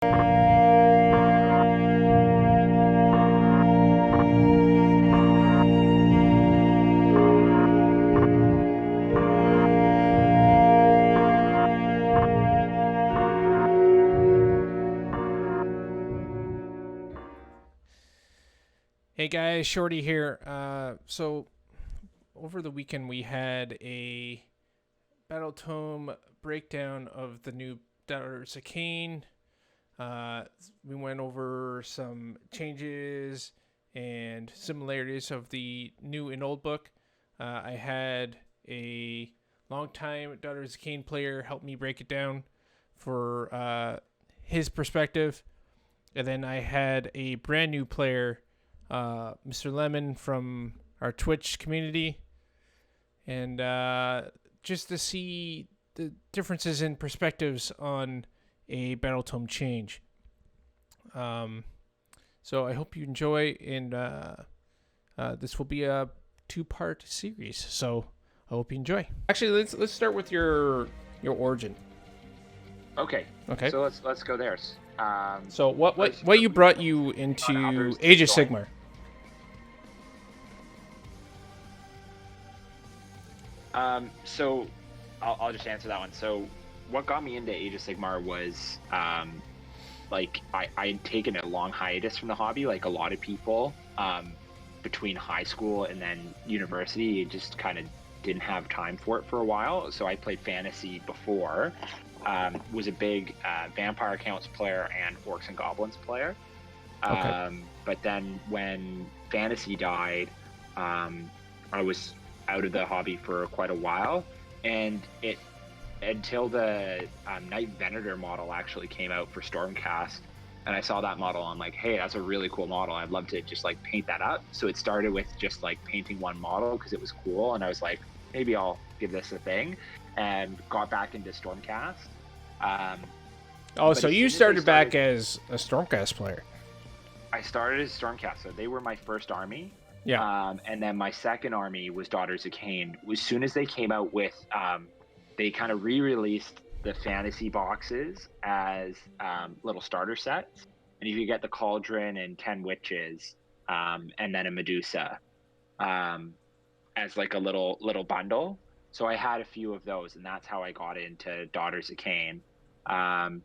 Hey guys, Shorty here. So over the weekend we had a Battletome breakdown of the new Daughters of Khaine. We went over some changes and similarities of the new and old book. I had a longtime Daughters of Khaine player help me break it down for his perspective. And then I had a brand new player, Mr. Lemon from our Twitch community, and just to see the differences in perspectives on a Battletome change. So I hope you enjoy, and this will be a 2-part series. So I hope you enjoy. Actually, let's start with your origin. Okay. So let's go there. So what you brought you into Age of Sigmar? So I'll just answer that one. So what got me into Age of Sigmar was like I had taken a long hiatus from the hobby, like a lot of people. Between high school and then university, just kind of didn't have time for it for a while. So I played fantasy before. Was a big Vampire Counts player and Orcs and Goblins player. But then when fantasy died, I was out of the hobby for quite a while, and until the Knight Venator model actually came out for Stormcast, and I saw that model, I'm like, hey, that's a really cool model. I'd love to just like paint that up. So it started with just like painting one model because it was cool, and I was like, maybe I'll give this a thing, and got back into Stormcast. So you started back as a Stormcast player. I started as Stormcast, so they were my first army. Yeah. And then my second army was Daughters of Khaine. As soon as they came out with, they kind of re-released the fantasy boxes as little starter sets, and you could get the Cauldron and 10 Witches, and then a Medusa, as like a little bundle. So I had a few of those, and that's how I got into Daughters of Khaine. And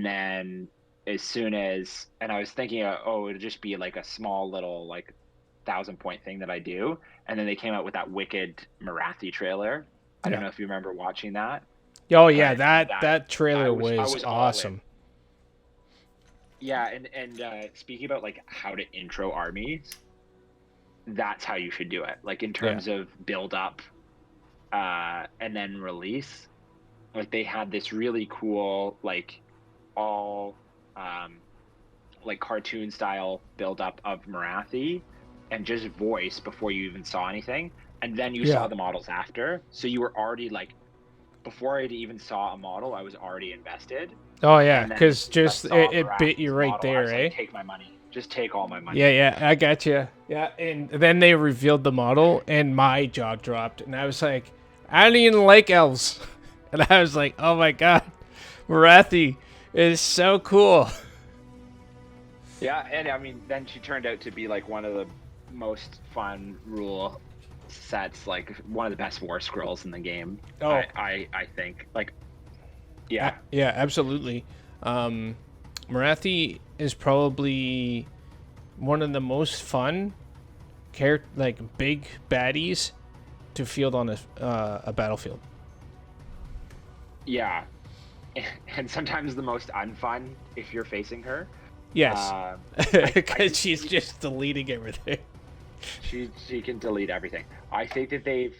then as soon as, and I was thinking, it'll just be like a small little like 1,000-point thing that I do, and then they came out with that wicked Morathi trailer. I don't know if you remember watching that. Oh yeah, that trailer was awesome. Yeah, and speaking about like how to intro armies, that's how you should do it. Like in terms of build up, and then release. Like they had this really cool like all like cartoon style build up of Morathi, and just voice before you even saw anything, and then you saw the models after, so you were already like, before I even saw a model, I was already invested. Oh yeah, because just it bit you right there, eh? Like, take my money, just take all my money. Yeah, I got you. Yeah, and then they revealed the model, and my jaw dropped, and I was like, I don't even like elves, and I was like, oh my god, Morathi is so cool. Yeah, and I mean, then she turned out to be like one of the most fun rule sets, like one of the best war scrolls in the game. I think, like, yeah, absolutely. Morathi is probably one of the most fun like big baddies to field on a battlefield. Yeah, and sometimes the most unfun if you're facing her. Yes, because she's just deleting everything. She can delete everything. I think that they've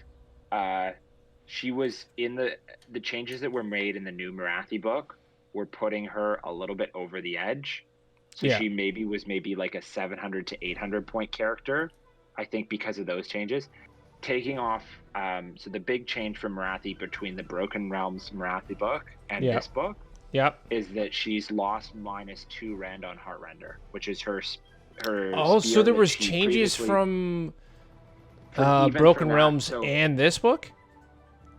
she was in the changes that were made in the new Morathi book were putting her a little bit over the edge. So she was maybe like a 700 to 800 point character, I think, because of those changes. Taking off so the big change from Morathi between the Broken Realms Morathi book and this book is that she's lost -2 rend on Heartrender, which is her so there was changes from Broken Realms and this book?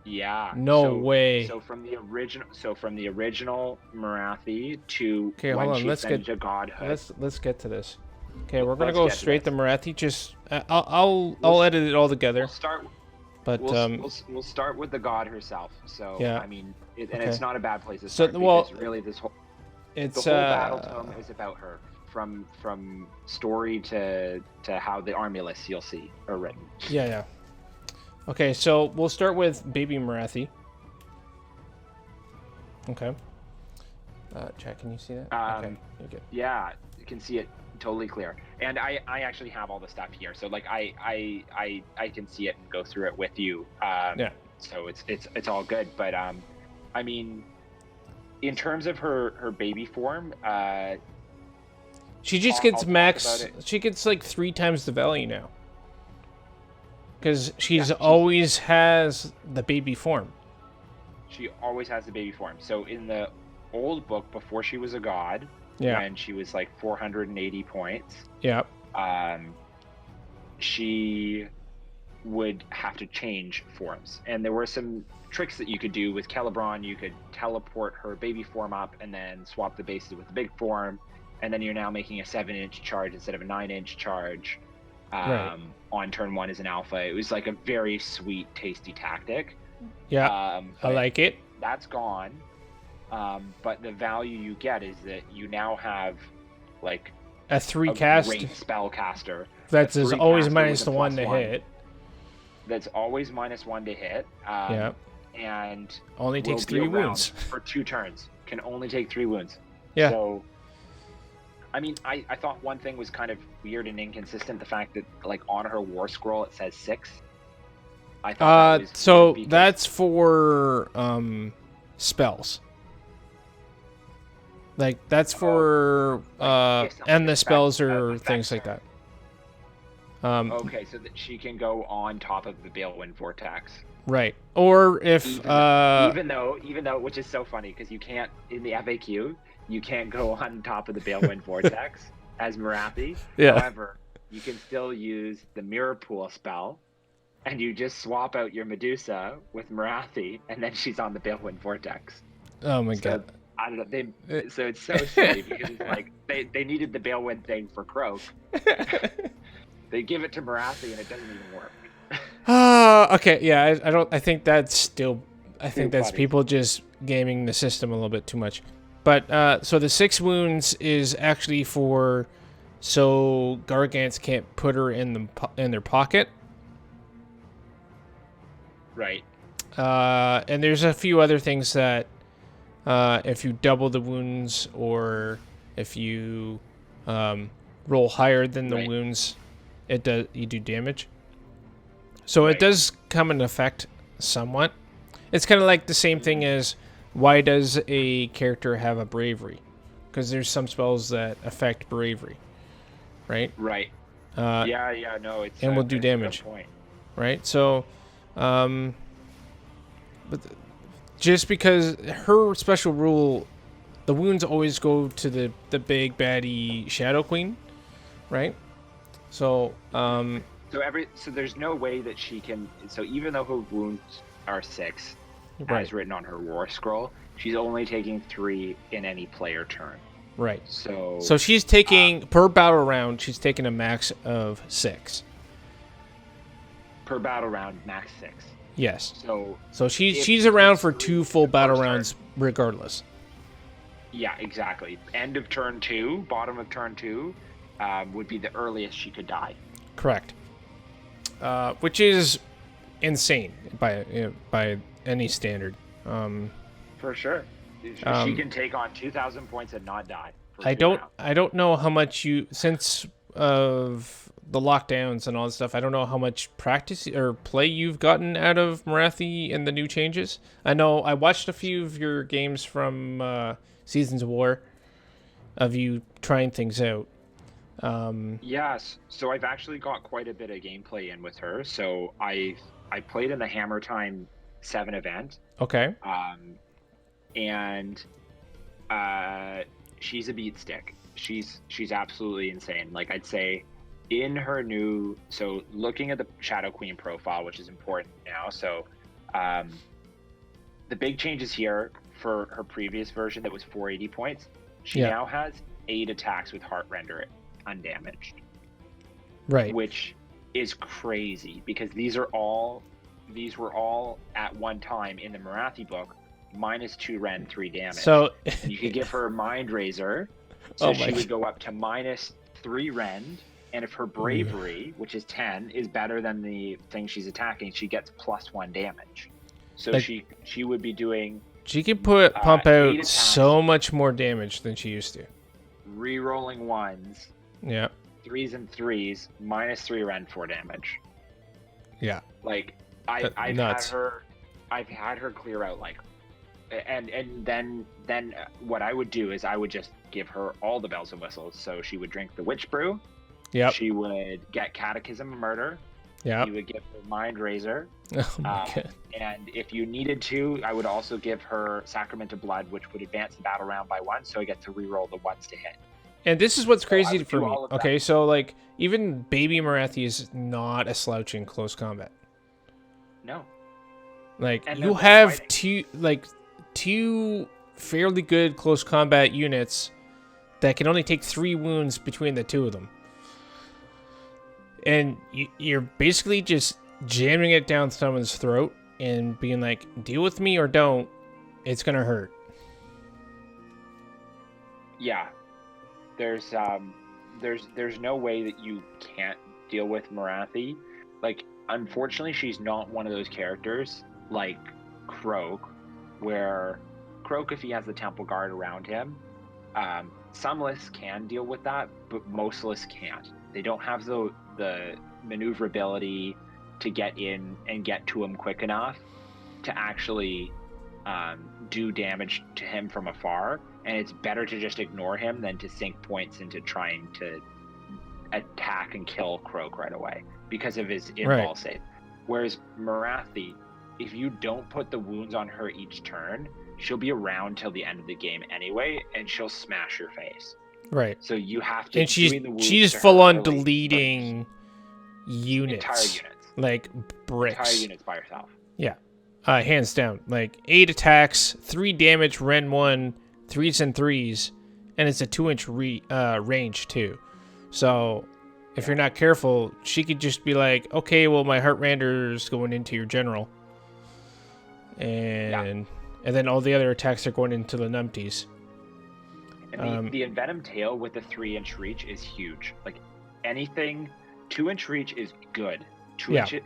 Yeah. No way. So from the original Marathi to Okay, hold when on. she ascended to godhood. Let's get to this. Okay, we're gonna Let's go get to straight to this. Marathi. Just I'll edit it all together. We'll start. But We'll start with the god herself. So yeah. I mean, and Okay. it's not a bad place to So, start well, because really the whole it's battletome is about her, from story to how the army lists you'll see are written. Yeah. Okay, so we'll start with baby Marathi. Okay. Chad, can you see that? Okay, you're good. Yeah, you can see it totally clear. And I actually have all the stuff here, so like I can see it and go through it with you. Yeah. So it's all good. But I mean, in terms of her baby form, she just gets max. She gets like 3 times the value now. Because she's always has the baby form. She always has the baby form. So in the old book, before she was a god, when she was like 480 points, she would have to change forms. And there were some tricks that you could do with Celebron. You could teleport her baby form up and then swap the bases with the big form. And then you're now making a 7-inch charge instead of a 9-inch charge. On turn 1 as an alpha. It was like a very sweet, tasty tactic. I like it. That's gone. But the value you get is that you now have like a 3 cast great spellcaster. That's always minus the 1 to hit. That's always minus 1 to hit. And only takes 3 wounds for 2 turns. Can only take 3 wounds. Yeah. So I mean, I thought one thing was kind of weird and inconsistent. The fact that, like, on her war scroll it says 6. I thought that was so that's for spells. Like that's for and the spells or things like that. Okay, so that she can go on top of the Balewind Vortex. Right. Or if even though which is so funny because you can't in the FAQ. You can't go on top of the Balewind Vortex as Marathi. Yeah. However, you can still use the Mirror Pool spell, and you just swap out your Medusa with Marathi, and then she's on the Balewind Vortex. Oh my god! I don't know. So it's so silly because it's like they needed the Balewind thing for Croak. They give it to Marathi, and it doesn't even work. Okay. Yeah. I think that's still. I think that's funny. people just gaming the system a little bit too much. But, so the 6 wounds is actually for, so Gargants can't put her in their pocket. Right. And there's a few other things that, if you double the wounds or if you, roll higher than the wounds, you do damage. So it does come into effect somewhat. It's kind of like the same thing as, why does a character have a bravery? Because there's some spells that affect bravery, right? Right. No, it's and will do damage, right? So, but just because her special rule, the wounds always go to the big baddie Shadow Queen, right? So, so there's no way that she can. So even though her wounds are 6. As written on her war scroll, she's only taking 3 in any player turn. Right. So she's taking per battle round. She's taking a max of 6. Per battle round, max 6. Yes. So she's around for 2 full battle rounds regardless. Yeah, exactly. End of turn 2, bottom of turn 2, would be the earliest she could die. Correct. Which is insane by any standard. For sure. She can take on 2,000 points and not die. I don't know how much since of the lockdowns and all that stuff, I don't know how much practice or play you've gotten out of Marathi and the new changes. I know I watched a few of your games from Seasons of War of you trying things out. Yes, so I've actually got quite a bit of gameplay in with her. So I played in the Hammer Time 7 event. Okay. And she's a beat stick. She's absolutely insane. Like I'd say in her new, so looking at the Shadow Queen profile, which is important now. So the big changes here for her previous version that was 480 points. She Yeah. now has 8 attacks with Heart Render undamaged, Right. which is crazy because these were all at one time in the Marathi book -2 Rend, 3 damage. So And you could give her Mind Razor, so Oh she my would go up to -3 Rend. And if her Bravery, which is 10, is better than the thing she's attacking, she gets +1 damage. So Like- she would be doing she can pump 8 out attacks. so much more damage than she used to. re-rolling 1s, Yeah. 3s and 3s, -3 Rend, 4 damage. Yeah. Like I've nuts. had her clear out like, and then what I would do is I would just give her all the bells and whistles. So she would drink the Witch Brew. Yep. She would get Catechism of Murder. Yep. You would give her Mind Razor. Oh my god. And if you needed to, I would also give her Sacrament of Blood, which would advance the battle round by 1, so I get to re-roll the 1s to hit. And this is what's So I crazy would for do me. all of that. Okay, so like even baby Marathi is not a slouch in close combat. No. Like And you they're have fighting. two fairly good close combat units that can only take 3 wounds between the two of them. And you're basically just jamming it down someone's throat and being like, deal with me or don't. It's going to hurt. Yeah. There's no way that you can't deal with Marathi. Like, unfortunately, she's not one of those characters like Croak, where Croak, if he has the Temple Guard around him, some lists can deal with that, but most lists can't. They don't have the maneuverability to get in and get to him quick enough to actually do damage to him from afar, and it's better to just ignore him than to sink points into trying to attack and kill Croak right away because of his invul save. Whereas Marathi, if you don't put the wounds on her each turn, she'll be around till the end of the game anyway, and she'll smash your face. Right. So you have to. And she's doing the wounds she's to her full on early deleting units. entire units, Like bricks. entire units by herself. Yeah. Hands down. Like 8 attacks, 3 damage, Ren 1, 3s and 3s, and it's a 2-inch range too. So if you're not careful, she could just be like, okay, well, my Heart Rander's going into your general. And then all the other attacks are going into the numpties. And the Envenom Tail with the 3-inch reach is huge. Like anything, 2-inch reach is good. 2-inch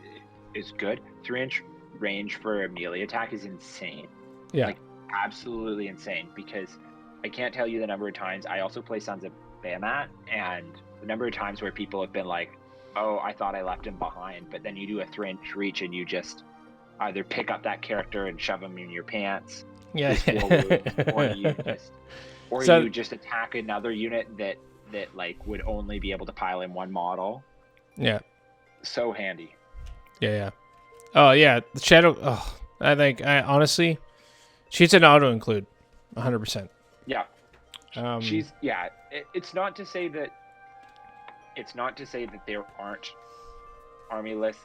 is good. 3-inch range for a melee attack is insane. Yeah. Like absolutely insane, because I can't tell you the number of times I also play Sons of Bahamut, and the number of times where people have been like, oh, I thought I left him behind, but then you do a 3-inch reach and you just either pick up that character and shove him in your pants, Yeah. or you just attack another unit that like would only be able to pile in one model. Yeah. So handy. Yeah. Oh yeah, the Shadow. Oh, I honestly, she's an auto include, 100%. Yeah. She's It's not to say that there aren't army lists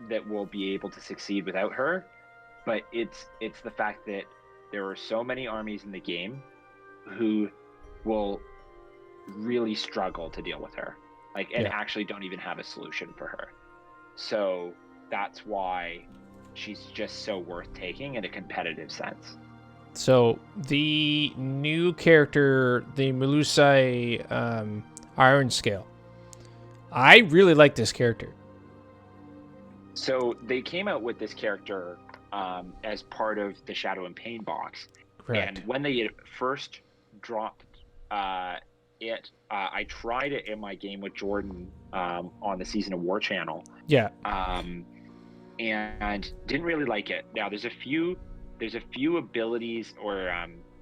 that will be able to succeed without her, but it's the fact that there are so many armies in the game who will really struggle to deal with her, and actually don't even have a solution for her. So that's why she's just so worth taking in a competitive sense. So the new character, the Melusai Iron Scale, I really like this character. So they came out with this character as part of the Shadow and Pain box. Correct. And when they first dropped it, I tried it in my game with Jordan on the Season of War channel. Yeah. And didn't really like it. Now there's a few abilities or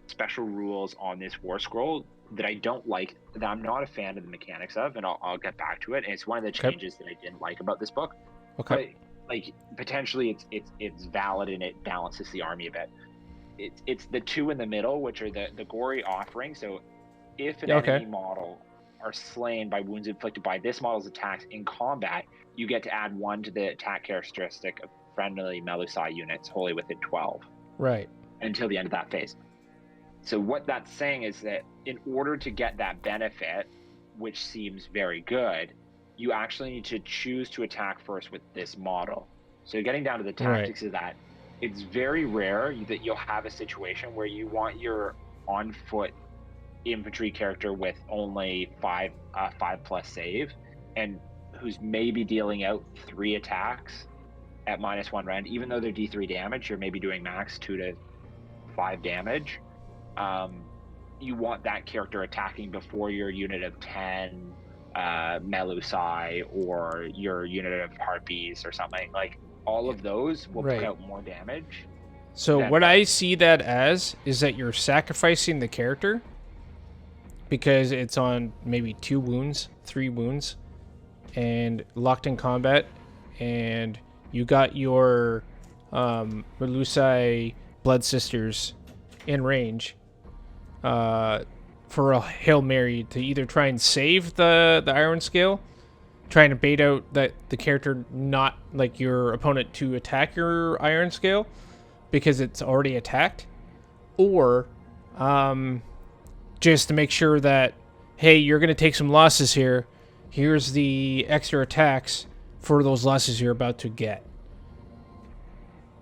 special rules on this War Scroll that I don't like, that I'm not a fan of the mechanics of, and I'll get back to it. And it's one of the changes that I didn't like about this book. Okay. But, like, potentially it's valid and it balances the army a bit. It's the 2 in the middle, which are the gory offering. So if an enemy model are slain by wounds inflicted by this model's attacks in combat, you get to add 1 to the attack characteristic of friendly Melusai units wholly within 12. Right. until the end of that phase. So what that's saying is that in order to get that benefit, which seems very good, you actually need to choose to attack first with this model. So getting down to the tactics of that, it's very rare that you'll have a situation where you want your on foot infantry character with only 5+ save, and who's maybe dealing out 3 attacks at -1 rend, even though they're D3 damage, you're maybe doing max 2 to 5 damage. You want that character attacking before your unit of 10 Melusai or your unit of Harpies or something. Like, all of those will put out more damage. So what I see that as is that you're sacrificing the character because it's on maybe 2 wounds, 3 wounds, and locked in combat, and you got your Melusai Blood Sisters in range for a Hail Mary to either try and save the Iron Scale, trying to bait out that the character, not like your opponent, to attack your Iron Scale because it's already attacked, or just to make sure that, hey, you're going to take some losses here. Here's the extra attacks for those losses you're about to get.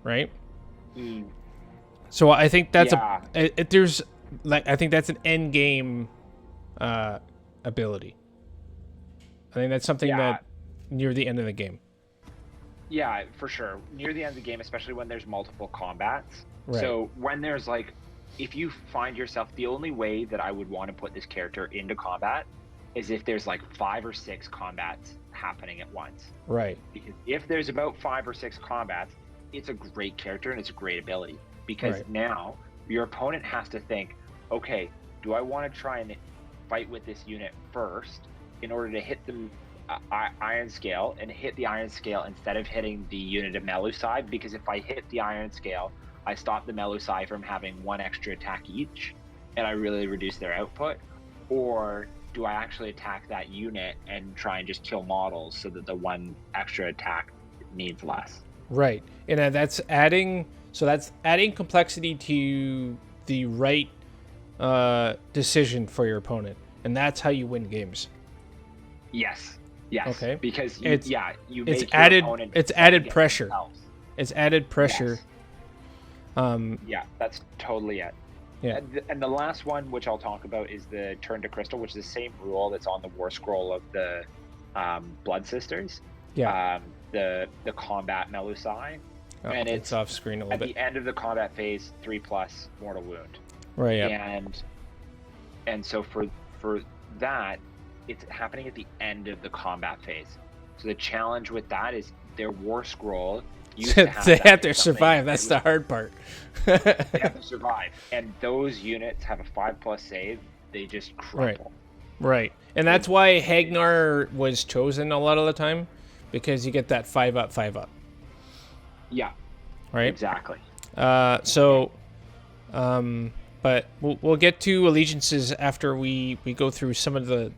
Right? So I think that's there's like, I think that's an end game ability. I think that's something that near the end of the game. Yeah, for sure. Near the end of the game, especially when there's multiple combats. Right. So when there's like, if you find yourself, the only way that I would want to put this character into combat is if there's like 5 or 6 combats happening at once. Right. Because if there's about 5 or 6 combats, it's a great character and it's a great ability. Because now your opponent has to think, okay, do I want to try and fight with this unit first in order to hit the Iron Scale and hit the Iron Scale instead of hitting the unit of Melusai? Because if I hit the Iron Scale, I stop the Melusai from having 1 extra attack each, and I really reduce their output. Or do I actually attack that unit and try and just kill models so that the 1 extra attack needs less? Right. And that's adding complexity to the right decision for your opponent, and that's how you win games. Yes. Okay. Because it's added pressure. Themselves. It's added pressure. Yes. That's totally it. Yeah. And the last one, which I'll talk about, is the Turn to Crystal, which is the same rule that's on the War Scroll of the Blood Sisters. Yeah. The combat Melusai. And it's off screen a little bit. At the end of the combat phase, 3+ mortal wound. Right. Yeah. And so for that, it's happening at the end of the combat phase. So the challenge with that is their War Scroll used to have they have to survive. That's the hard part. They have to survive, and those units have a 5+ save. They just crumple. Right. And that's why Hagnar was chosen a lot of the time, because you get that 5+, 5+. Yeah. Right. Exactly. But we'll get to allegiances after we go through some of the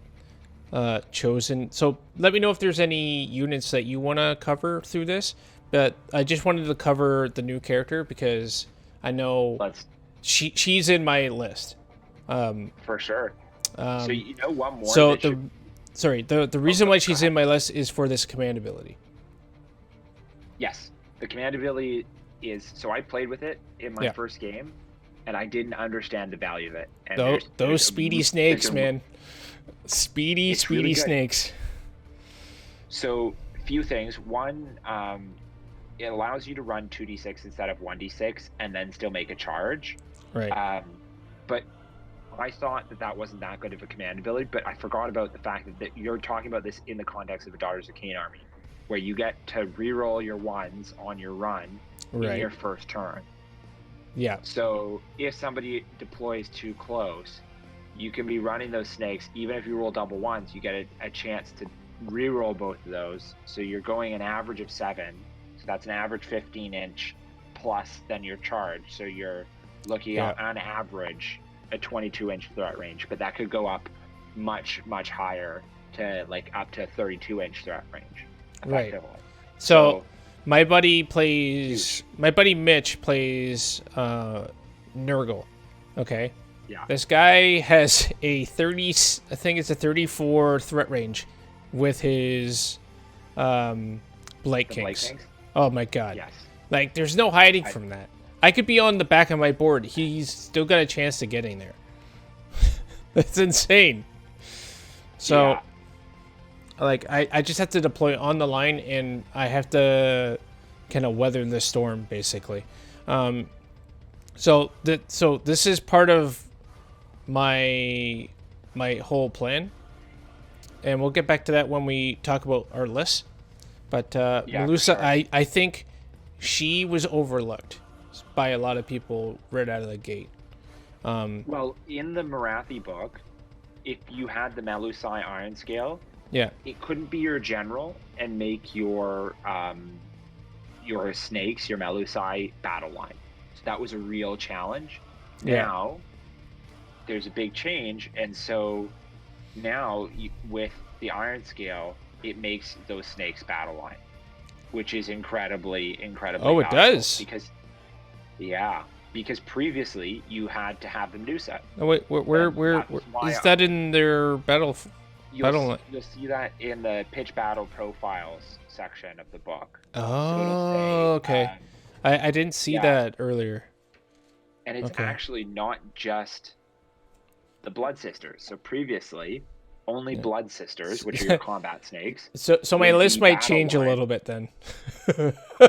chosen. So let me know if there's any units that you want to cover through this. But I just wanted to cover the new character because I know she's in my list. For sure. So you know one more. So the reason why she's in my list is for this command ability. Yes, the command ability is. So I played with it in my first game, and I didn't understand the value of it. And those speedy snakes, man. Speedy really snakes. So a few things. One, it allows you to run 2d6 instead of 1d6 and then still make a charge. Right. But I thought that wasn't that good of a command ability, but I forgot about the fact that you're talking about this in the context of a Daughters of Khaine army, where you get to reroll your 1s on your run in your first turn. Yeah. So if somebody deploys too close, you can be running those snakes. Even if you roll double 1s, you get a chance to reroll both of those. So you're going an average of 7. So that's an average 15-inch plus then your charge. So you're looking at, on average, a 22-inch threat range. But that could go up much, much higher to like up to 32-inch threat range. Right. So My buddy Mitch plays Nurgle. Okay. Yeah. This guy has a 30, I think it's a 34 threat range with his Blight Kings. Oh my god. Yes. Like, there's no hiding from that. I could be on the back of my board. He's still got a chance to getting there. That's insane. So, like, I just have to deploy on the line, and I have to kind of weather the storm, basically. So this is part of my whole plan, and we'll get back to that when we talk about our list. But Melusa, sure. I think she was overlooked by a lot of people right out of the gate. Well, in the Marathi book, if you had the Melusai Iron Scale, it couldn't be your general and make your snakes, your Melusai battle line. So that was a real challenge. Now, there's a big change, and so now with the Iron Scale, it makes those snakes battle line, which is incredibly Oh, it does. Because previously you had to have the Medusa. Oh wait, where is that in their battle? You'll see that in the pitch battle profiles section of the book. Oh, okay. I didn't see that earlier. And it's actually not just the Blood Sisters. So previously, only Blood Sisters, which are your combat snakes. So my list might change a little bit then.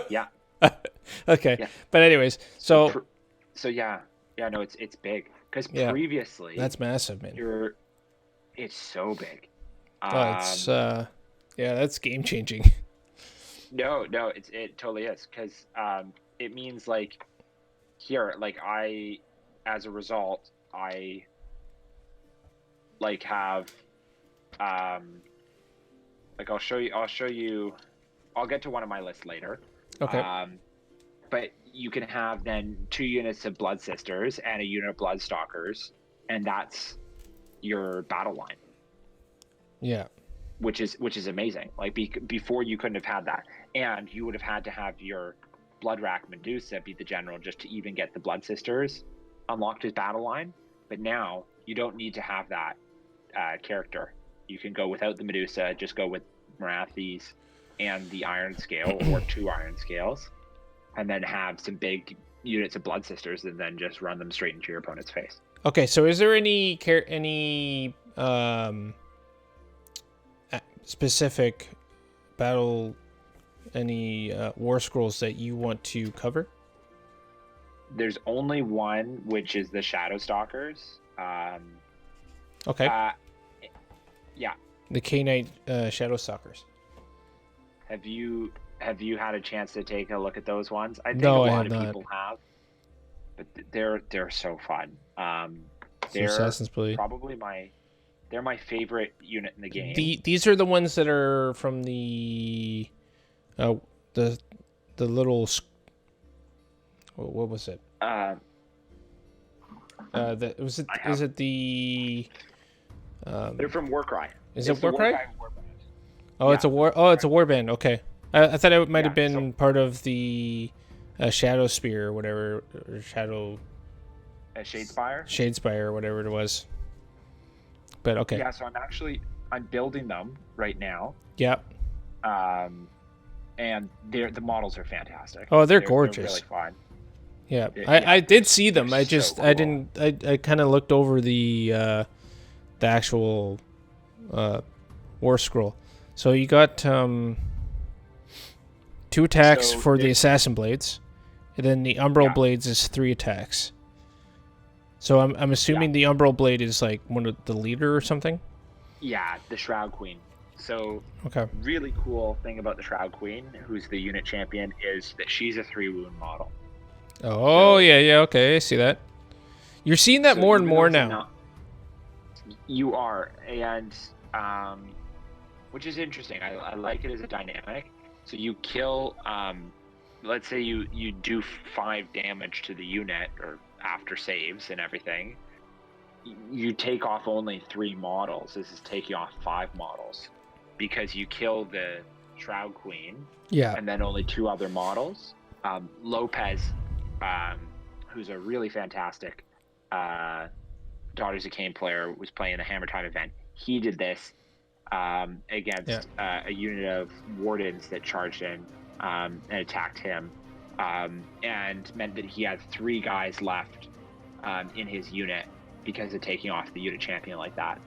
Yeah. Okay. Yeah. But anyways, no, it's big because previously that's massive, man. It's so big. That's game changing. No, it totally is because it means like here, like as a result, I like have like I'll show you. I'll get to one of my lists later. Okay. But you can have then 2 units of Blood Sisters and a unit of Blood Stalkers, and that's your battle line. Yeah. Which is amazing. Like before you couldn't have had that, and you would have had to have your Blood Rack Medusa be the general just to even get the Blood Sisters unlocked as battle line. But now you don't need to have that character. You can go without the Medusa, just go with Marathis and the Iron Scale or 2 Iron Scales, and then have some big units of Blood Sisters and then just run them straight into your opponent's face. Okay, so is there any specific battle, war scrolls that you want to cover? There's only one, which is the Shadow Stalkers. Okay. Yeah. The Khaine Shadow Stalkers. Have you had a chance to take a look at those ones? I think no, a lot of not. people have, but they're so fun. They're Assassin's Blade. Probably they're my favorite unit in the game. These are the ones that are from the little. What was it? Is it the? They're from Warcry. Is it Warcry? Oh, it's a war. Oh, it's a warband. Okay, I thought it might have been part of the Shadow Spear or whatever, or Shadow. Shadespire. Shadespire or whatever it was. But okay. Yeah, so I'm building them right now. Yep. And the models are fantastic. Oh, they're gorgeous. They're really fun. Yeah, I did see them. I just so cool. I kind of looked over the actual war scroll. So you got 2 attacks for the assassin blades, and then the umbral blades is 3 attacks. So I'm assuming the umbral blade is like one of the leader or something. Yeah, the Shroud Queen. So really cool thing about the Shroud Queen, who's the unit champion, is that she's a 3-wound model. Oh, so, yeah, okay, I see that. You're seeing that more and more now. You are, and which is interesting. I like it as a dynamic. So you kill, let's say you do 5 damage to the unit, or after saves and everything. You take off only 3 models. This is taking off 5 models because you kill the Shroud Queen, Yeah. and then only 2 other models. Lopez, who's a really fantastic Daughters of Khaine player, was playing the Hammer Time event. He did this against a unit of wardens that charged in and attacked him, and meant that he had 3 guys left in his unit because of taking off the unit champion like that.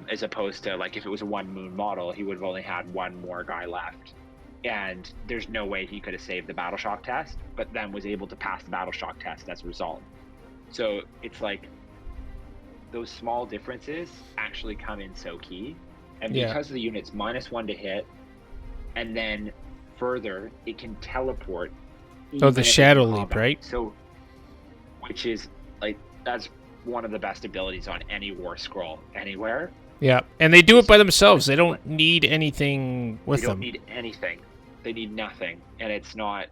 As opposed to, like, if it was a 1 moon model, he would have only had 1 more guy left. And there's no way he could have saved the battle shock test, but then was able to pass the battle shock test as a result. So it's like those small differences actually come in so key. And because the unit's -1 to hit, and then further, it can teleport. Oh, the Shadow Leap, right? So, which is, like, that's one of the best abilities on any war scroll anywhere. Yeah, and they do it by themselves. They don't need anything with them. They don't need anything. They need nothing, and it's not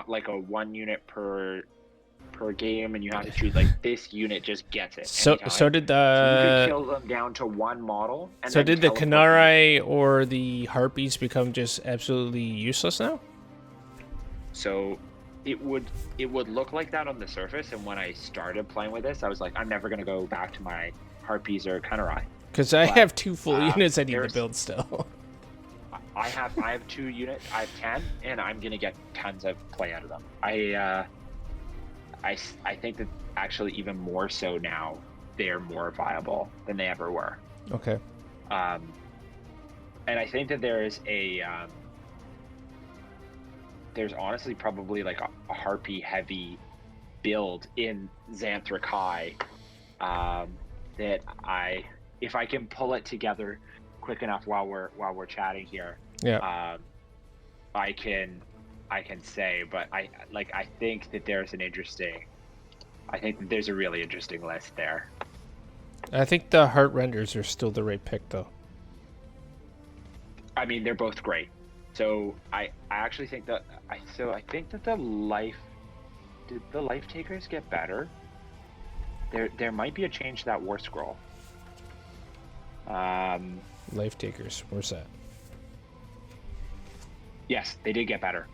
like a 1 unit per game, and you have to choose, like, this unit just gets it. So anytime. so did So the you could kill them down to 1 model. And so then did the teleport them. Khanari or the Harpies become just absolutely useless now? So it would look like that on the surface, and when I started playing with this, I was like, I'm never gonna go back to my Harpies or Khanari. Because I have 2 full units I need to there's- build still. I have 2 units. I have 10, and I'm gonna get tons of play out of them. I think that actually even more so now, they're more viable than they ever were. Okay. And I think that there's honestly probably like a Harpy heavy build in Xanthra Kai that if I can pull it together quick enough while we're chatting here, I can say, but I think that there's a really interesting list there. I think the Heart Renders are still the right pick, though. I mean, they're both great. So I actually think that I think that the life takers get better. There might be a change to that war scroll. Life Takers, where's that? Yes, they did get better.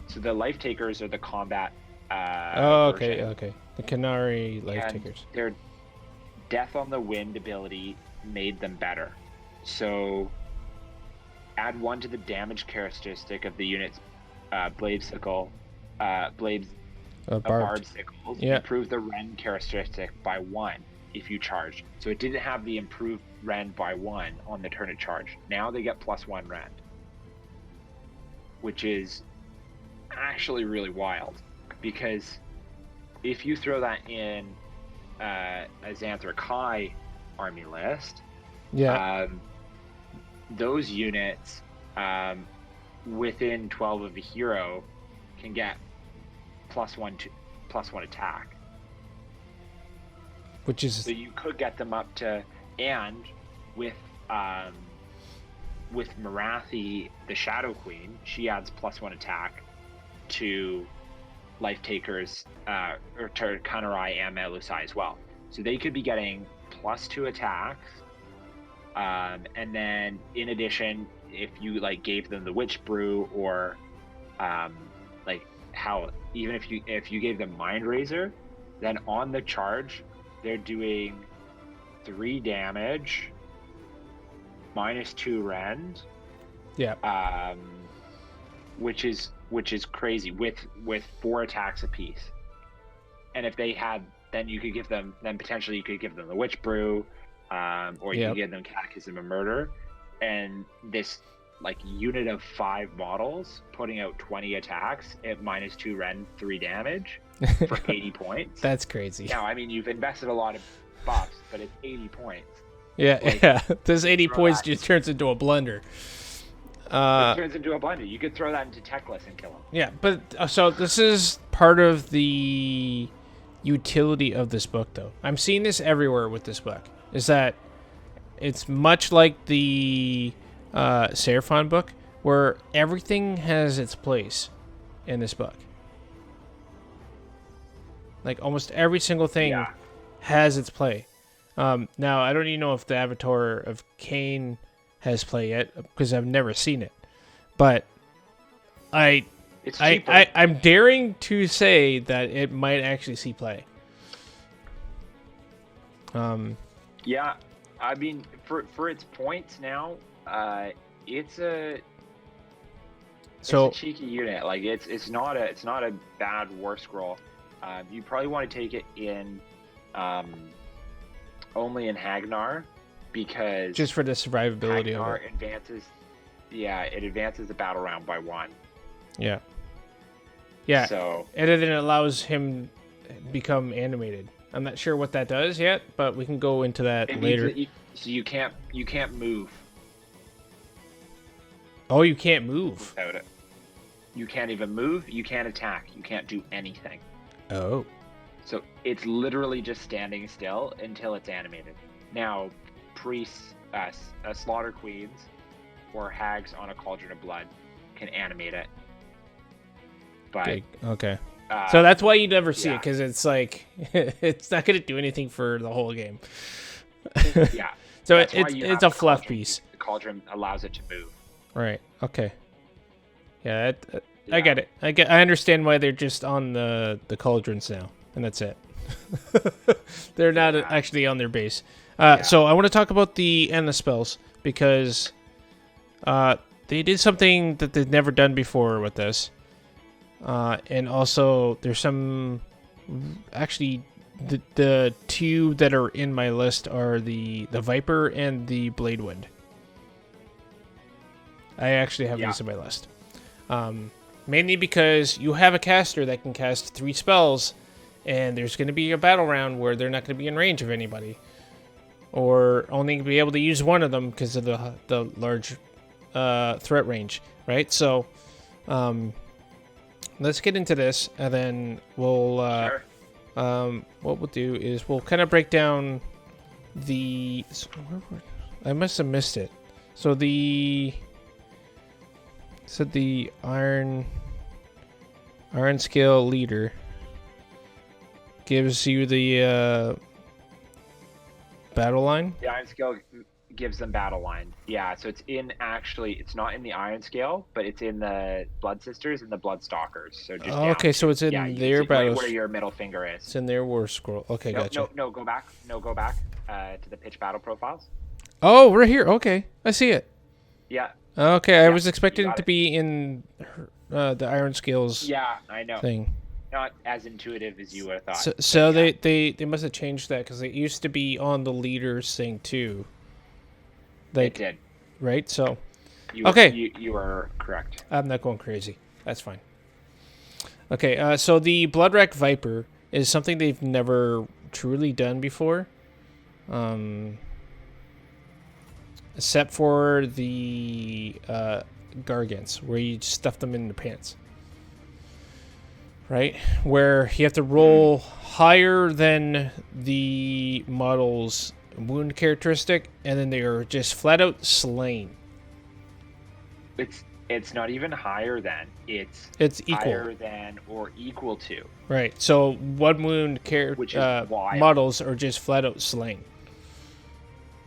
So the life takers are the combat. Okay. version. The Khanari Life And Takers. their Death on the Wind ability made them better. So add 1 to the damage characteristic of the unit's blade sickle, blades barbed sickles. Yeah. Improve the rend characteristic by 1 if you charge. So it didn't have the improved rend by 1 on the turn it charged. Now they get +1 rend, which is actually really wild, because if you throw that in a Xanthra Kai army list, those units within 12 of the hero can get +1 attack, which is so you could get them up to, and with Marathi, the Shadow Queen, she adds +1 attack to Life Takers or to Khanari and Melusai as well. So they could be getting +2 attacks, and then in addition, if you like gave them the Witch Brew, or even if you gave them Mind Razor, then on the charge they're doing 3 damage, -2 rend, which is crazy, with 4 attacks apiece. And if they had, then potentially you could give them the Witch Brew, or you could give them Catechism of Murder, and this like unit of 5 models putting out 20 attacks at -2 rend, 3 damage for 80 points. That's crazy. Now, I mean, you've invested a lot of buffs, but it's 80 points. Yeah. Those 80 points just turns into a blunder. It turns into a blunder. You could throw that into Techless and kill him. Yeah, but so this is part of the utility of this book, though. I'm seeing this everywhere with this book. Is that it's much like the Seraphon book, where everything has its place in this book. Like almost every single thing has its play. Now, I don't even know if the Avatar of Khaine has play yet, because I've never seen it. but It's cheaper. I'm daring to say that it might actually see play. Yeah, I mean, for its points now, it's a cheeky unit. Like it's not a bad war scroll. You probably want to take it in only in Hagnar, because just for the survivability Hagnar of it. advances. Yeah, it advances the battle round by 1. Yeah. Yeah. So and then it allows him to become animated. I'm not sure what that does yet, but we can go into that it later. means that so you can't move Oh, you can't move. without it. You can't even move. You can't attack. You can't do anything. Oh. So it's literally just standing still until it's animated. Now, priests, slaughter queens, or hags on a cauldron of blood can animate it. But Okay. So that's why you never see it, because it's like it's not going to do anything for the whole game. yeah. So That's why you it's have a the fluff cauldron. piece. The cauldron allows it to move. Right. Okay. Yeah, I get it. I understand why they're just on the cauldrons now, and that's it. They're not actually on their base. So I want to talk about the spells, because they did something that they've never done before with this. And also there's some actually the two that are in my list are the Viper and the Blade Wind. I actually have these in my list. Mainly because you have a caster that can cast 3 spells, and there's going to be a battle round where they're not going to be in range of anybody, or only be able to use one of them because of the large threat range, right? So let's get into this, and then we'll what we'll do is we'll kind of break down the. I must have missed it. So the iron scale leader gives you the battle line. The iron scale gives them battle line. Yeah, so it's not in the iron scale, but it's in the Blood Sisters and the Blood Stalkers. So just okay, so it's in their battle. Where your middle finger is. It's in their war scroll. Okay, gotcha. No, go back. No, go back to the pitch battle profiles. Oh, we're here. Okay, I see it. Yeah. Okay, I was expecting it to be in the iron scales. Yeah, I know. Thing. Not as intuitive as you would have thought. So they must have changed that, because it used to be on the leaders thing too. It did. Right? So okay. You are correct. I'm not going crazy. That's fine. Okay, so the Bloodwrack Viper is something they've never truly done before. Except for the Gargants, where you stuff them in the pants. Right? Where you have to roll higher than the model's wound characteristic, and then they are just flat out slain. It's not even higher than. It's equal. Higher than or equal to. Right. So one wound models are just flat out slain.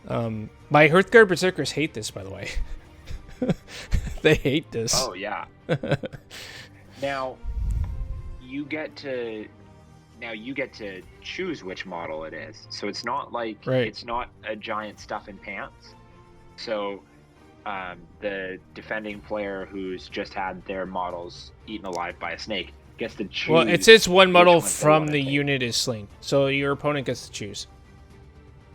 My Hearthguard Berserkers hate this, by the way. They hate this. Oh yeah. Now you get to choose which model it is. So it's not like it's not a giant stuff in pants. So the defending player who's just had their models eaten alive by a snake gets to choose. Well, it says one model from the unit is slain, so your opponent gets to choose.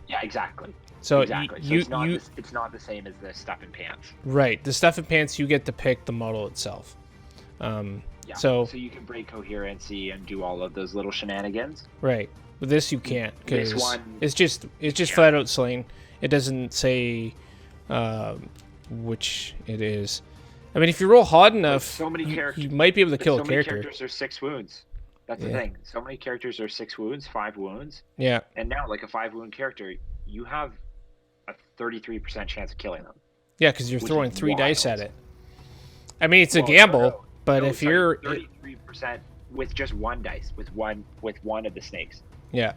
Yeah, exactly. So exactly. It's not the same as the stuff in pants. Right. The stuff in pants, you get to pick the model itself. Yeah. So you can break coherency and do all of those little shenanigans. Right. With this you can't, because it's just yeah. flat out slain. It doesn't say which it is. I mean, if you roll hard enough, you might be able to kill a character. So many characters are 6 wounds. That's the thing. So many characters are 6 wounds, 5 wounds. Yeah. And now, like a 5-wound character, you have a 33% chance of killing them. Yeah, because you're throwing 3 dice at it. I mean, it's a gamble, but if you're 33% with just 1 dice, with one of the snakes. Yeah.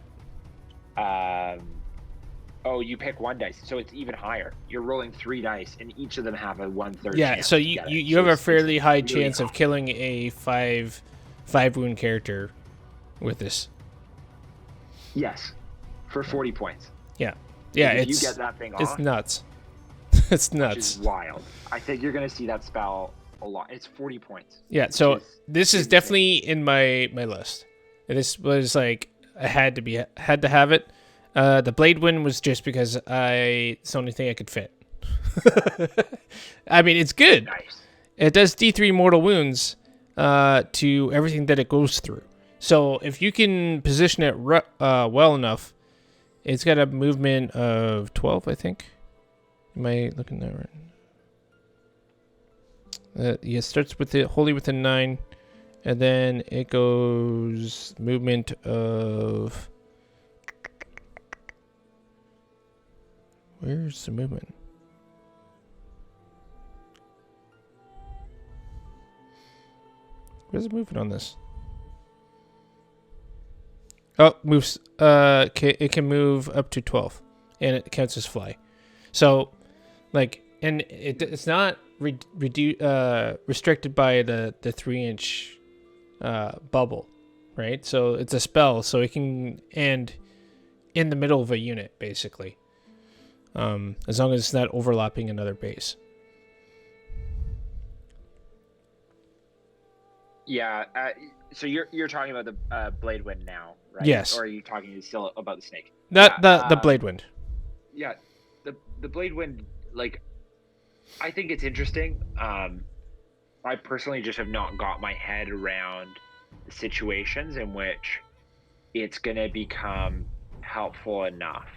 Oh, you pick one dice, so it's even higher. You're rolling 3 dice, and each of them have a 1/3 Yeah, chance so to you, get you, it. you So have a it's fairly high really chance of high. killing a five wound character with this. Yes, for 40 points. Yeah. Yeah, Like, if you it's get that thing it's off, nuts. It's which nuts. is wild. I think you're gonna see that spell a lot. It's 40 points. Yeah, which so is this is insane. definitely in my list. This was like I had to have it. The Blade Wind was just because it's the only thing I could fit. I mean, it's good. Nice. It does D3 mortal wounds to everything that it goes through. So if you can position it well enough, it's got a movement of 12, I think. Am I looking at that right? Yeah, it starts with it wholly within 9, and then it goes movement of. Where's the movement? Where's the movement on this? Oh, moves. It can move up to 12, and it counts as fly. So, like, and it's not restricted by the 3-inch bubble, right? So it's a spell, so it can end in the middle of a unit, basically, as long as it's not overlapping another base. Yeah. So you're talking about the Blade Wind now, right? Yes. Or are you talking still about the snake? The Blade Wind. Yeah. The Blade Wind, like, I think it's interesting. I personally just have not got my head around the situations in which it's going to become helpful enough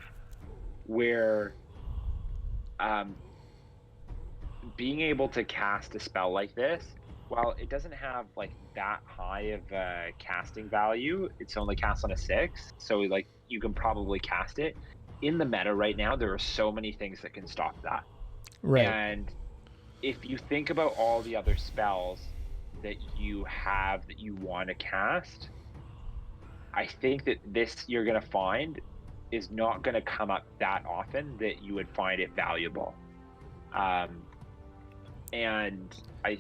where being able to cast a spell like this, while it doesn't have like that high of a casting value, it's only cast on a 6, so like you can probably cast it. In the meta right now, there are so many things that can stop that. Right. And if you think about all the other spells that you have that you want to cast, I think that this you're going to find is not going to come up that often that you would find it valuable. And I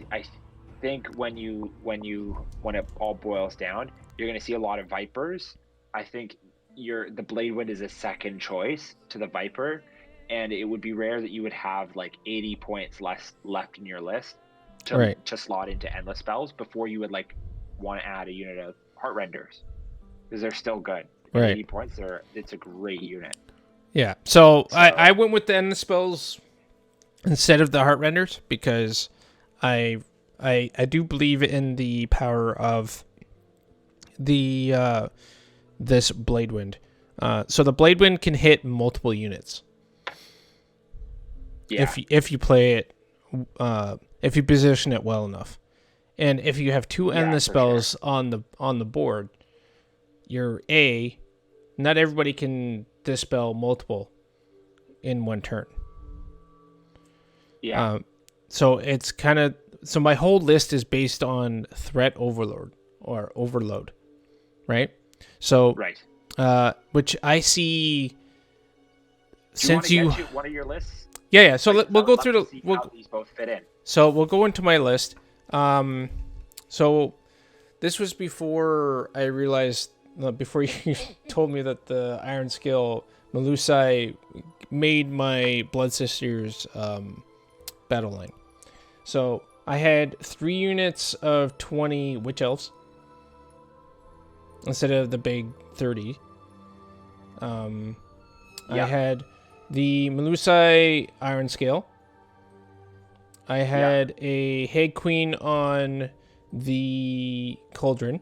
think when it all boils down, you're going to see a lot of Vipers. I think the Blade Wind is a second choice to the Viper, and it would be rare that you would have like 80 points left in your list to slot into endless spells before you would like want to add a unit of Heartrenders, because they're still good. Right. 80 points, it's a great unit. Yeah. So I went with the endless spells instead of the Heartrenders because I do believe in the power of the this Blade Wind. So the Blade Wind can hit multiple units. Yeah. If you play it, if you position it well enough, and if you have 2 endless spells on the board, not everybody can dispel multiple in one turn. Yeah. So it's kind of my whole list is based on threat overload, right? So right. Which I see. Since you one of your lists. Yeah. So we'll go through how these both fit in. So we'll go into my list. So this was before I realized, before you told me that the Iron Scale Melusai made my Blood Sisters battle line. So I had 3 units of 20 Witch Elves instead of the big 30. I had the Melusai Iron Scale. I had a Hag Queen on the Cauldron.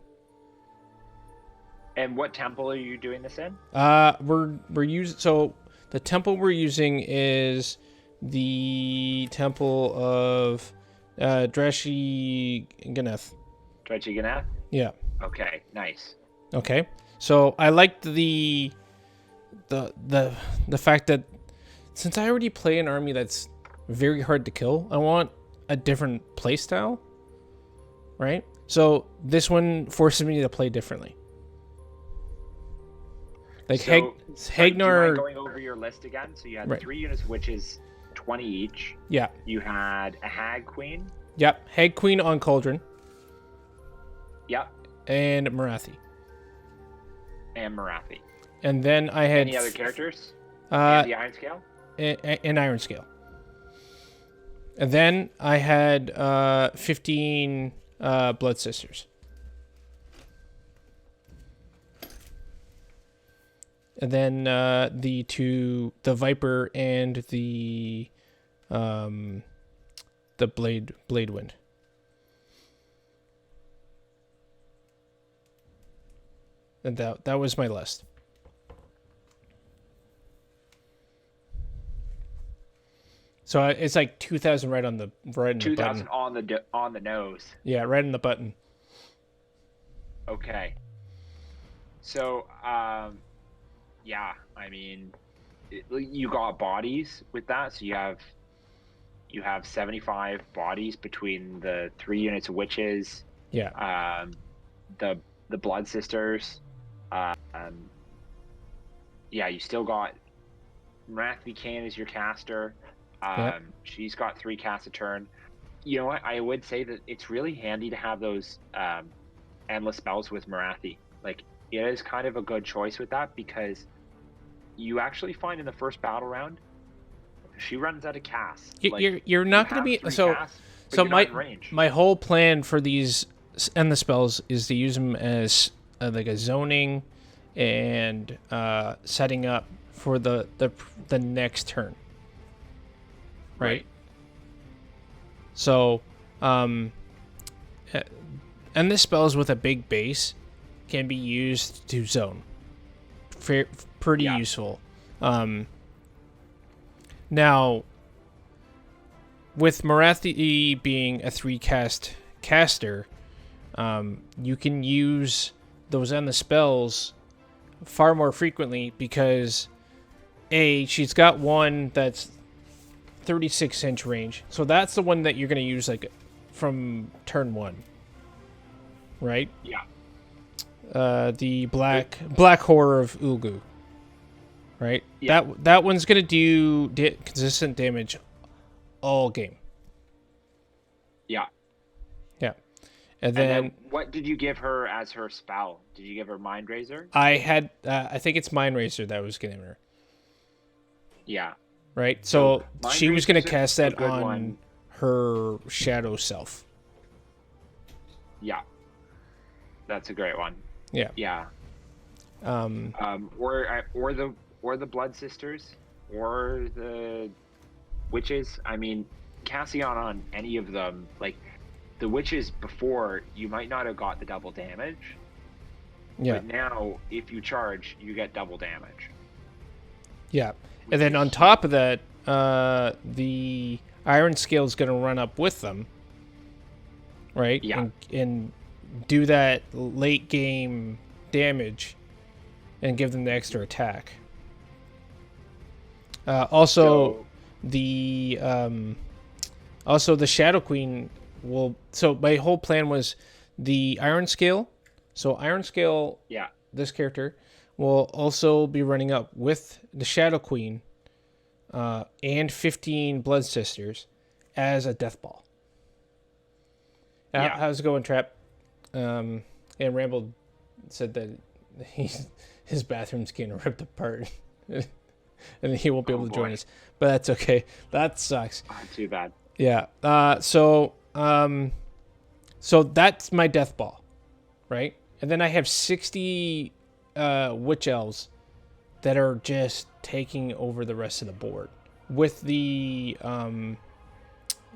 And what temple are you doing this in? We're using, so the temple we're using is the temple of Dreshy Ganeth. Dreshy Ganeth? Yeah. Okay, nice. Okay. So I liked the fact that since I already play an army that's very hard to kill, I want a different playstyle, right? So this one forces me to play differently. Like So, sorry, do you mind Hagnar. going over your list again? So you had Right. 3 units of witches, 20 each. Yeah. You had a hag queen. Yep. Hag Queen on Cauldron. Yep. And Marathi. And Marathi. And then I had Any other characters? and the Iron Scale? and Iron Scale. And then I had 15 Blood Sisters. And then the Viper and the Blade Wind. And that was my list. So it's like 2,000 right on the button. 2,000 on the nose. Yeah, right on the button. Okay. So, yeah, I mean, you got bodies with that. So you have 75 bodies between the 3 units of witches. Yeah. The Blood Sisters. Yeah, you still got Marathi Kane as your caster. Yep. She's got 3 casts a turn. You know what? I would say that it's really handy to have those endless spells with Marathi. Like, it is kind of a good choice with that because you actually find in the first battle round, she runs out of casts. You're not going to be so. Casts, So my whole plan for these endless spells is to use them as like a zoning and setting up for the next turn. Right. So, and the spells with a big base can be used to zone. Pretty useful. Now, with Marathi being a 3-cast caster, you can use those endless spells far more frequently because she's got one that's 36-inch range. So that's the one that you're going to use like from turn 1. Right? Yeah. The black horror of Ulgu. Right? Yeah. That one's going to do consistent damage all game. Yeah. Yeah. And then what did you give her as her spell? Did you give her Mind Razor? I had I think it's Mind Razor that I was giving her. Yeah. Right? So she was going to Razor's cast that on her shadow self. Yeah. That's a great one. Yeah. Yeah. Or the Blood Sisters or the Witches. I mean, casting on any of them, like the Witches before, you might not have got the double damage. Yeah. But now, if you charge, you get double damage. Yeah. And then on top of that, the Iron Scale is going to run up with them. Right? Yeah. And do that late game damage and give them the extra attack. Also the Shadow Queen will. So my whole plan was the Iron Scale. So Iron Scale. Yeah. This character will also be running up with the Shadow Queen, and 15 Blood Sisters as a Death Ball. Yeah. How's it going, Trap? And Ramble said that his bathroom's getting ripped apart. And he won't be able to join us. But that's okay. That sucks. Not too bad. Yeah. So that's my Death Ball. Right? And then I have 60 Witch Elves that are just taking over the rest of the board. With the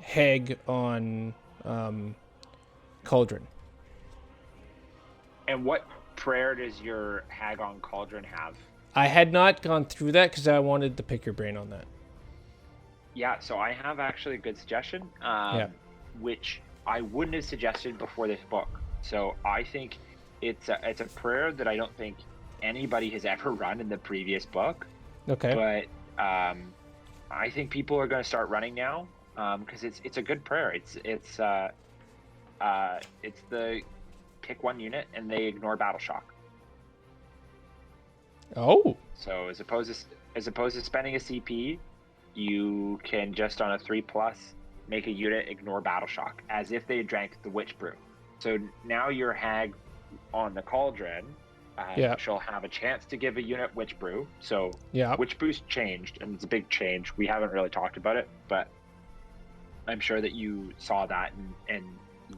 Heg on Cauldron. And what prayer does your Hag on Cauldron have? I had not gone through that because I wanted to pick your brain on that. Yeah, so I have actually a good suggestion, which I wouldn't have suggested before this book. So I think it's a prayer that I don't think anybody has ever run in the previous book. Okay. But I think people are going to start running now because it's a good prayer. It's the pick one unit and they ignore Battle Shock. Oh. So as opposed to spending a CP, you can just on a 3+ make a unit ignore battle shock as if they drank the witch brew. So now your hag on the cauldron, she'll have a chance to give a unit witch brew. So witch brew's changed, and it's a big change. We haven't really talked about it, but I'm sure that you saw that and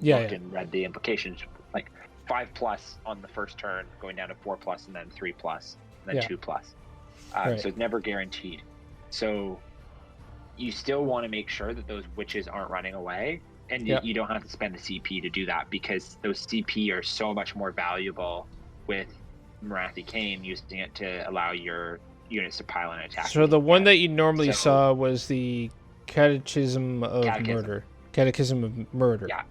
looked and read the implications. Like 5+ on the first turn, going down to 4+, and then 3+, and then 2+. So it's never guaranteed. So you still want to make sure that those witches aren't running away, and you don't have to spend the CP to do that, because those CP are so much more valuable with Martyr Khaine, using it to allow your units to pile in attack. So the one that you normally saw was the Catechism of Murder. Catechism of Murder. Yeah.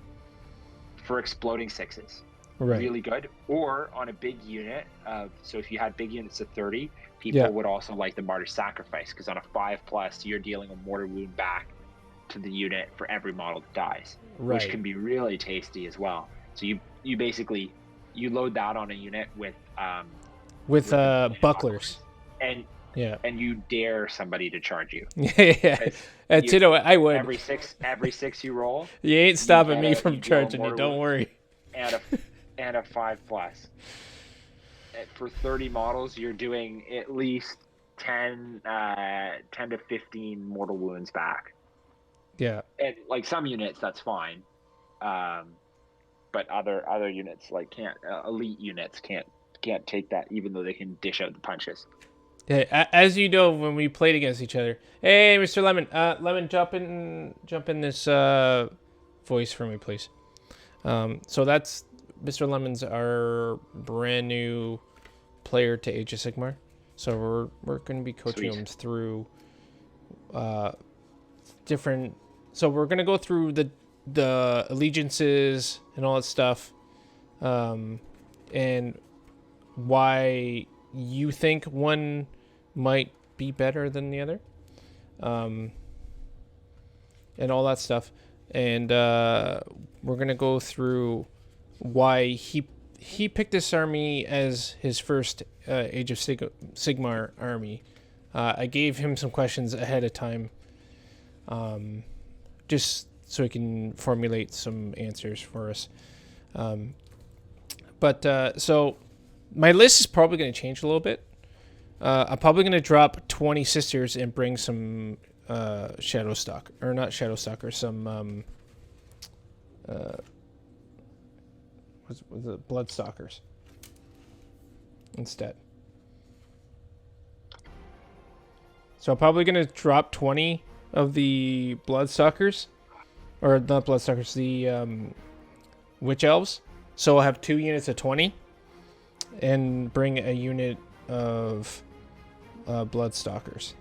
For exploding 6s. Right. Really good. Or on a big unit of, so if you had big units of 30, people would also like the Martyr Sacrifice, because on a 5+, you're dealing a mortar wound back to the unit for every model that dies, which can be really tasty as well. So you basically load that on a unit with bucklers, and you dare somebody to charge you. That's it. I would. Every six you roll, you ain't stopping me from charging you. Don't worry. And a 5+. For 30 models, you're doing at least 10 to 15 mortal wounds back. Yeah. And like some units, that's fine. But other units elite units can't take that, even though they can dish out the punches. Yeah, as you know, when we played against each other. Hey, Mr. Lemon. Lemon, jump in this voice for me, please. So that's Mr. Lemon's our brand new player to Age of Sigmar. So we're going to be coaching him through different. So we're going to go through the allegiances and all that stuff, and why you think one might be better than the other, and all that stuff. And we're going to go through why he picked this army as his first Age of Sigmar army. I gave him some questions ahead of time, just so he can formulate some answers for us. So my list is probably going to change a little bit. I'm probably going to drop 20 sisters and bring some Shadowstalk, or not Shadowstalker, some what's the Bloodstalkers instead. So I'm probably going to drop 20 of the Bloodstalkers, or not Bloodstalkers, the Witch Elves. So I'll have 2 units of 20 and bring a unit of Bloodstalkers.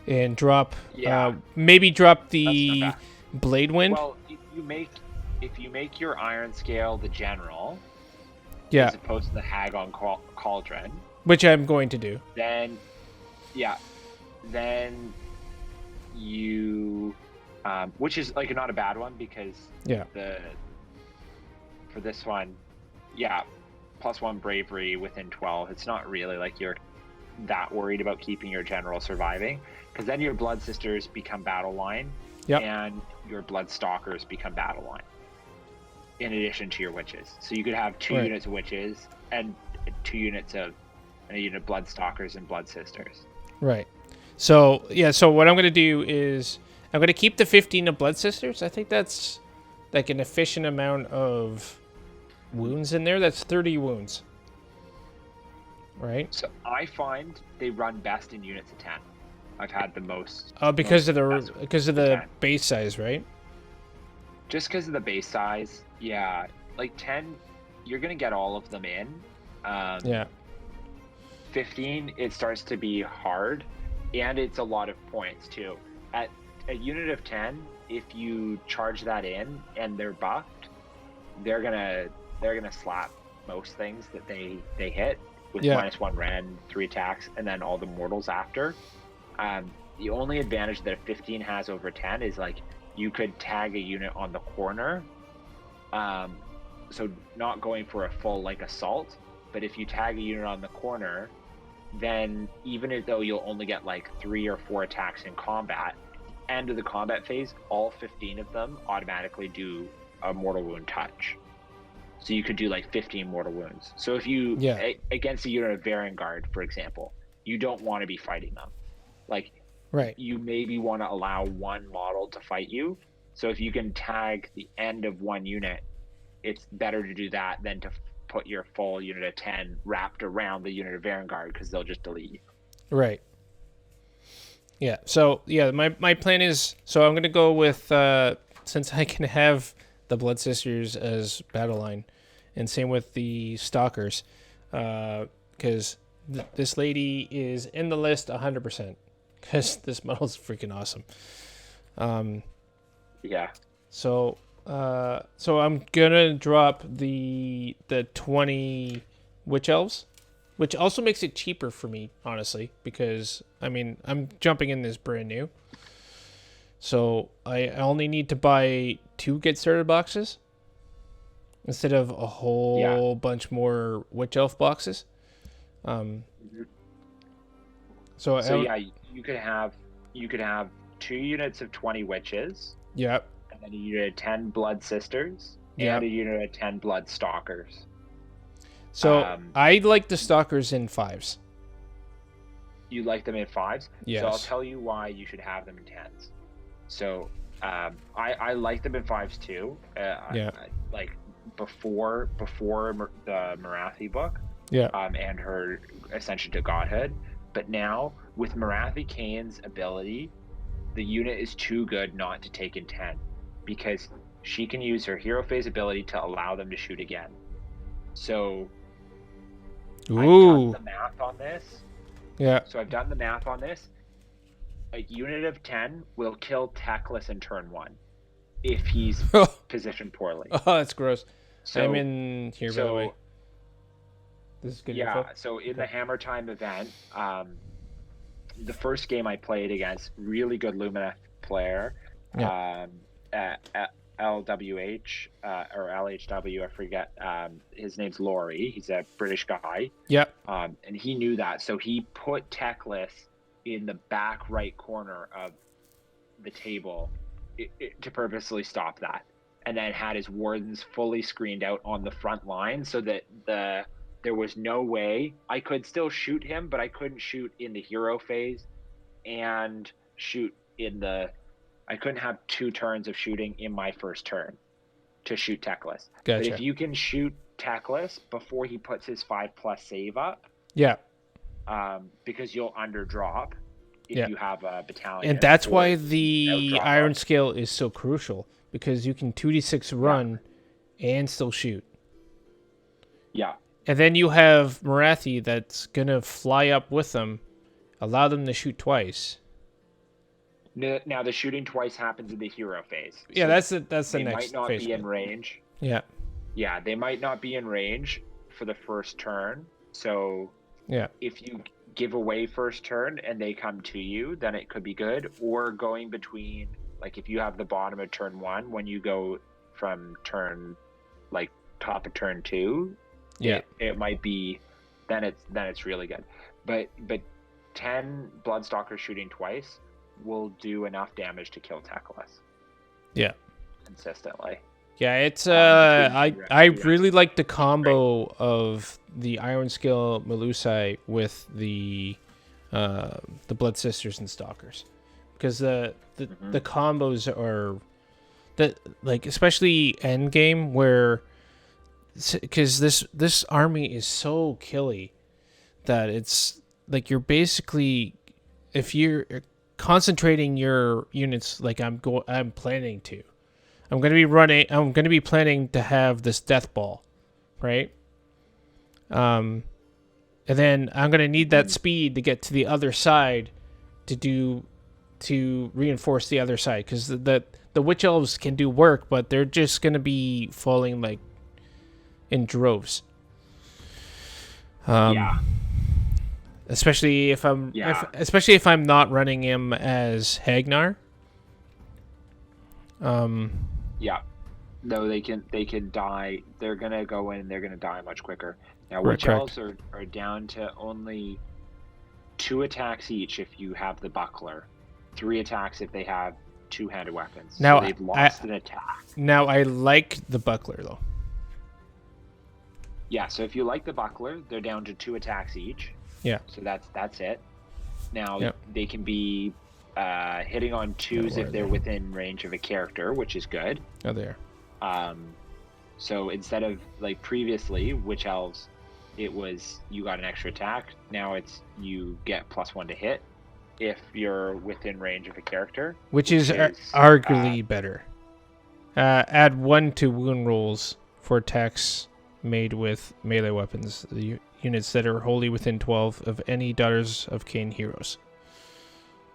And drop, maybe drop the Blade Wind. Well, if you make your Iron Scale the general, as opposed to the Hag on Cauldron, which I'm going to do, then you, which is like not a bad one, because for this one, +1 bravery within 12. It's not really like you're that worried about keeping your general surviving, because then your Blood Sisters become battle line, and your Blood Stalkers become battle line, in addition to your witches. So you could have 2 units of witches and 2 units of Blood Stalkers and Blood Sisters. Right. So so what I'm going to do is I'm going to keep the 15 of Blood Sisters. I think that's like an efficient amount of wounds in there. That's 30 wounds. Right? So I find they run best in units of 10. I've had the most. Because of the base size, right? Just because of the base size, yeah. Like 10, you're gonna get all of them in. 15, it starts to be hard, and it's a lot of points too. At a unit of 10, if you charge that in and they're buffed, they're gonna slap most things that they hit with -1 rend, 3 attacks, and then all the mortals after. The only advantage that a 15 has over 10 is like you could tag a unit on the corner, so not going for a full like assault, but if you tag a unit on the corner, then even though you'll only get like 3 or 4 attacks in combat, end of the combat phase, all 15 of them automatically do a mortal wound touch. So you could do like 15 mortal wounds. So if you against a unit of Vanguard, for example, you don't want to be fighting them. Like, you maybe want to allow one model to fight you. So if you can tag the end of one unit, it's better to do that than to put your full unit of 10 wrapped around the unit of Vanguard, because they'll just delete you. Right. Yeah. So my plan is, so I'm gonna go with since I can have the Blood Sisters as battle line, and same with the Stalkers, because this lady is in the list 100%, because this model's freaking awesome. Yeah. So I'm gonna drop the 20 Witch Elves, which also makes it cheaper for me, honestly, because I mean I'm jumping in this brand new, so I only need to buy 2 get started boxes instead of a whole bunch more Witch Elf boxes. So you could have 2 units of 20 witches. Yep. And then a unit of 10 Blood Sisters, and a unit of 10 Blood Stalkers. So I like the Stalkers in 5s. You like them in 5s? Yes. So I'll tell you why you should have them in 10s. So I like them in 5s too. Like before the Marathi book. Yeah. And her ascension to godhood. But now with Marathi Khaine's ability, the unit is too good not to take in 10, because she can use her hero phase ability to allow them to shoot again. So I've done the math on this. Yeah. So I've done the math on this. A unit of 10 will kill Teclis in turn 1 if he's positioned poorly. Oh, that's gross. So, I'm in here, by the way. This is good info. So in the Hammer Time event, the first game I played against, really good Lumina player, LWH or LHW, I forget. His name's Laurie. He's a British guy. Yep. And he knew that, so he put Teclis in the back right corner of the table to purposely stop that, and then had his wardens fully screened out on the front line, so that there was no way I could still shoot him, but I couldn't shoot in the hero phase and shoot in the... I couldn't have 2 turns of shooting in my first turn to shoot Teclis. Gotcha. But if you can shoot Teclis before he puts his 5+ save up, because you'll underdrop if you have a battalion. And that's why the Iron Scale is so crucial, because you can 2d6 run and still shoot. Yeah. And then you have Marathi that's going to fly up with them, allow them to shoot twice. Now, the shooting twice happens in the hero phase. Yeah, so that's the next phase. They might not be in range. Yeah. Yeah, they might not be in range for the first turn. So if you give away first turn and they come to you, then it could be good. Or going between, like if you have the bottom of turn 1, when you go from turn, like top of turn 2, it might be, then it's really good. But 10 Bloodstalkers shooting twice will do enough damage to kill Teclis. Yeah. Consistently. Yeah, it's I really like the combo of the Iron Scale Melusai with the Blood Sisters and Stalkers, because the combos are that, like, especially end game, where because this army is so killy that it's like you're basically, if you're concentrating your units like I'm planning to, I'm going to be planning to have this death ball, right? And then I'm going to need that speed to get to the other side to reinforce the other side, because the witch elves can do work, but they're just going to be falling like in droves. Especially if I'm not running him as Hagnar. No, they can die. They're gonna go in. They're gonna die much quicker. Now, Right, witch correct. elves are down to only 2 attacks each if you have the buckler, 3 attacks if they have two-handed weapons. Now, so they've lost an attack. Now I like the buckler though. Yeah, so if you like the buckler, they're down to 2 attacks each. Yeah. So that's it. Now Yep. they can be hitting on 2s if they're within range of a character, which is good. Oh, there. So instead of like previously, witch elves, it was you got an extra attack. Now it's you get +1 to hit if you're within range of a character, Which is arguably better. Add 1 to wound rolls for attacks made with melee weapons. The units that are wholly within 12 of any Daughters of Khaine heroes.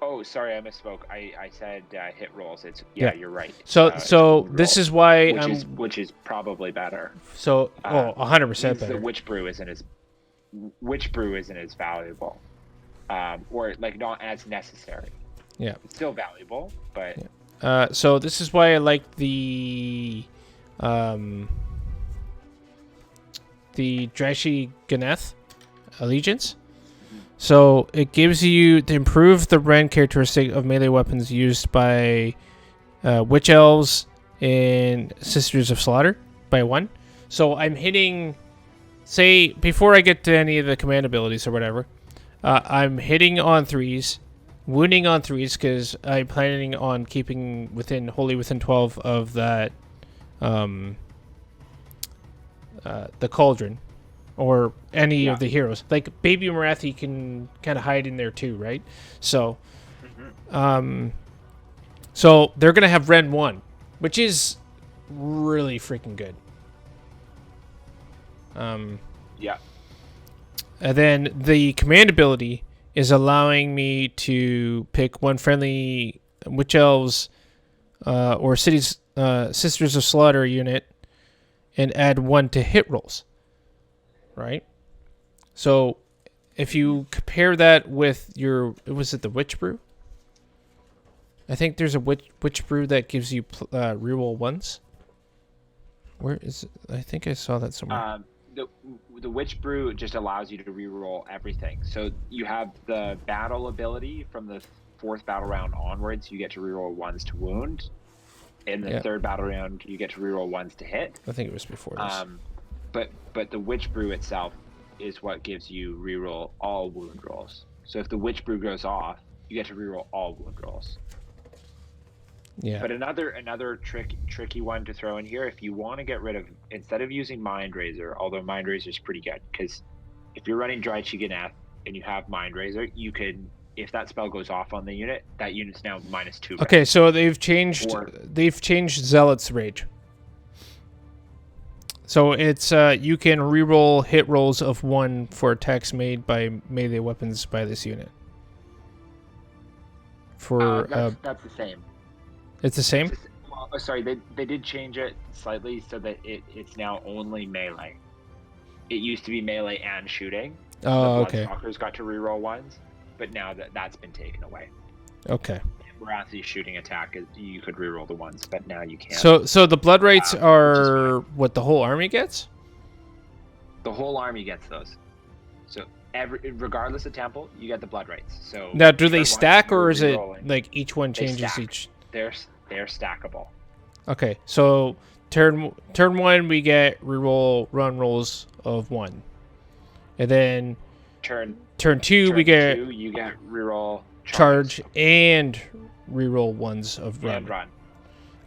Oh, sorry, I misspoke. I said hit rolls. It's yeah, you're right. So It's wound this roll, is why which is probably better. So 100% better. The witch brew isn't as valuable, or like not as necessary. Yeah, it's still valuable, but so this is why I like the Drashi Ganeth Allegiance. So it gives you to improve the rend characteristic of melee weapons used by witch elves and Sisters of Slaughter by 1. So I'm hitting, say, before I get to any of the command abilities or whatever, I'm hitting on 3s, wounding on 3s because I'm planning on keeping wholly within 12 of that the cauldron. Or any of the heroes. Like, Baby Marathi can kind of hide in there too, right? So, so they're going to have Rend 1, which is really freaking good. yeah. And then the command ability is allowing me to pick 1 friendly Witch Elves or Cities Sisters of Slaughter unit and add 1 to hit rolls. Right? So, if you compare that with was it the Witch Brew? I think there's a Witch Brew that gives you reroll 1s. Where is it? I think I saw that somewhere. The Witch Brew just allows you to reroll everything. So you have the battle ability from the 4th battle round onwards. You get to reroll 1s to wound. In the 3rd battle round, you get to reroll 1s to hit. I think it was before this. But the Witch Brew itself is what gives you reroll all wound rolls. So if the Witch Brew goes off, you get to reroll all wound rolls. Yeah. But another tricky one to throw in here, if you want to get rid of, instead of using Mind Razor, although Mind Razor is pretty good, because if you're running Drychi Ganeth and you have Mind Razor, you can, if that spell goes off on the unit, that unit's now -2. Okay, so they've changed Zealot's Rage. So it's you can reroll hit rolls of 1 for attacks made by melee weapons by this unit. For that's the same. It's the same? Sorry, they did change it slightly so that it's now only melee. It used to be melee and shooting. Oh, the okay. Stalkers got to reroll 1s, but now that's been taken away. Okay. Marathi shooting attack, you could reroll the 1s, but now you can't. So the blood rights are what the whole army gets? The whole army gets those. So regardless of temple, you get the blood rights. So now, do they stack, or is it like each one changes each? They're stackable. Okay, so turn 1 we get reroll run rolls of 1, and then turn 2 we get you get reroll charge and reroll 1s of run. And run.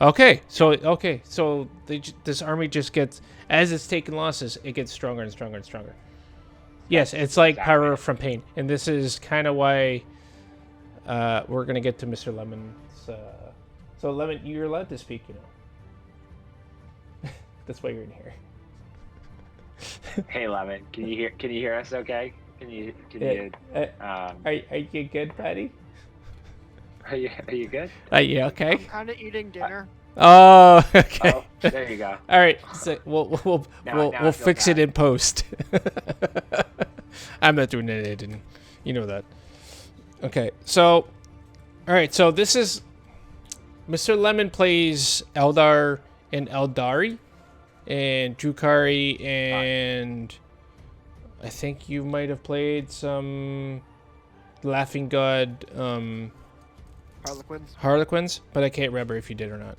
Okay, so this army just gets, as it's taking losses, it gets stronger and stronger and stronger. Yes, it's like Power from Pain, and this is kind of why we're gonna get to Mr. Lemon's. So Lemon, you're allowed to speak, you know. That's why you're in here. Hey Lemon, can you hear us? Okay? Are you good, buddy? Are you good? Yeah, okay. I'm kind of eating dinner. Oh, okay. Oh, there you go. All right, so we'll fix it in post. I'm not doing it, Aiden. You know that. Okay, so, all right, so this is Mr. Lemon plays Eldar and Eldari and Drukari, and I think you might have played some Laughing God Harlequins, but I can't remember if you did or not.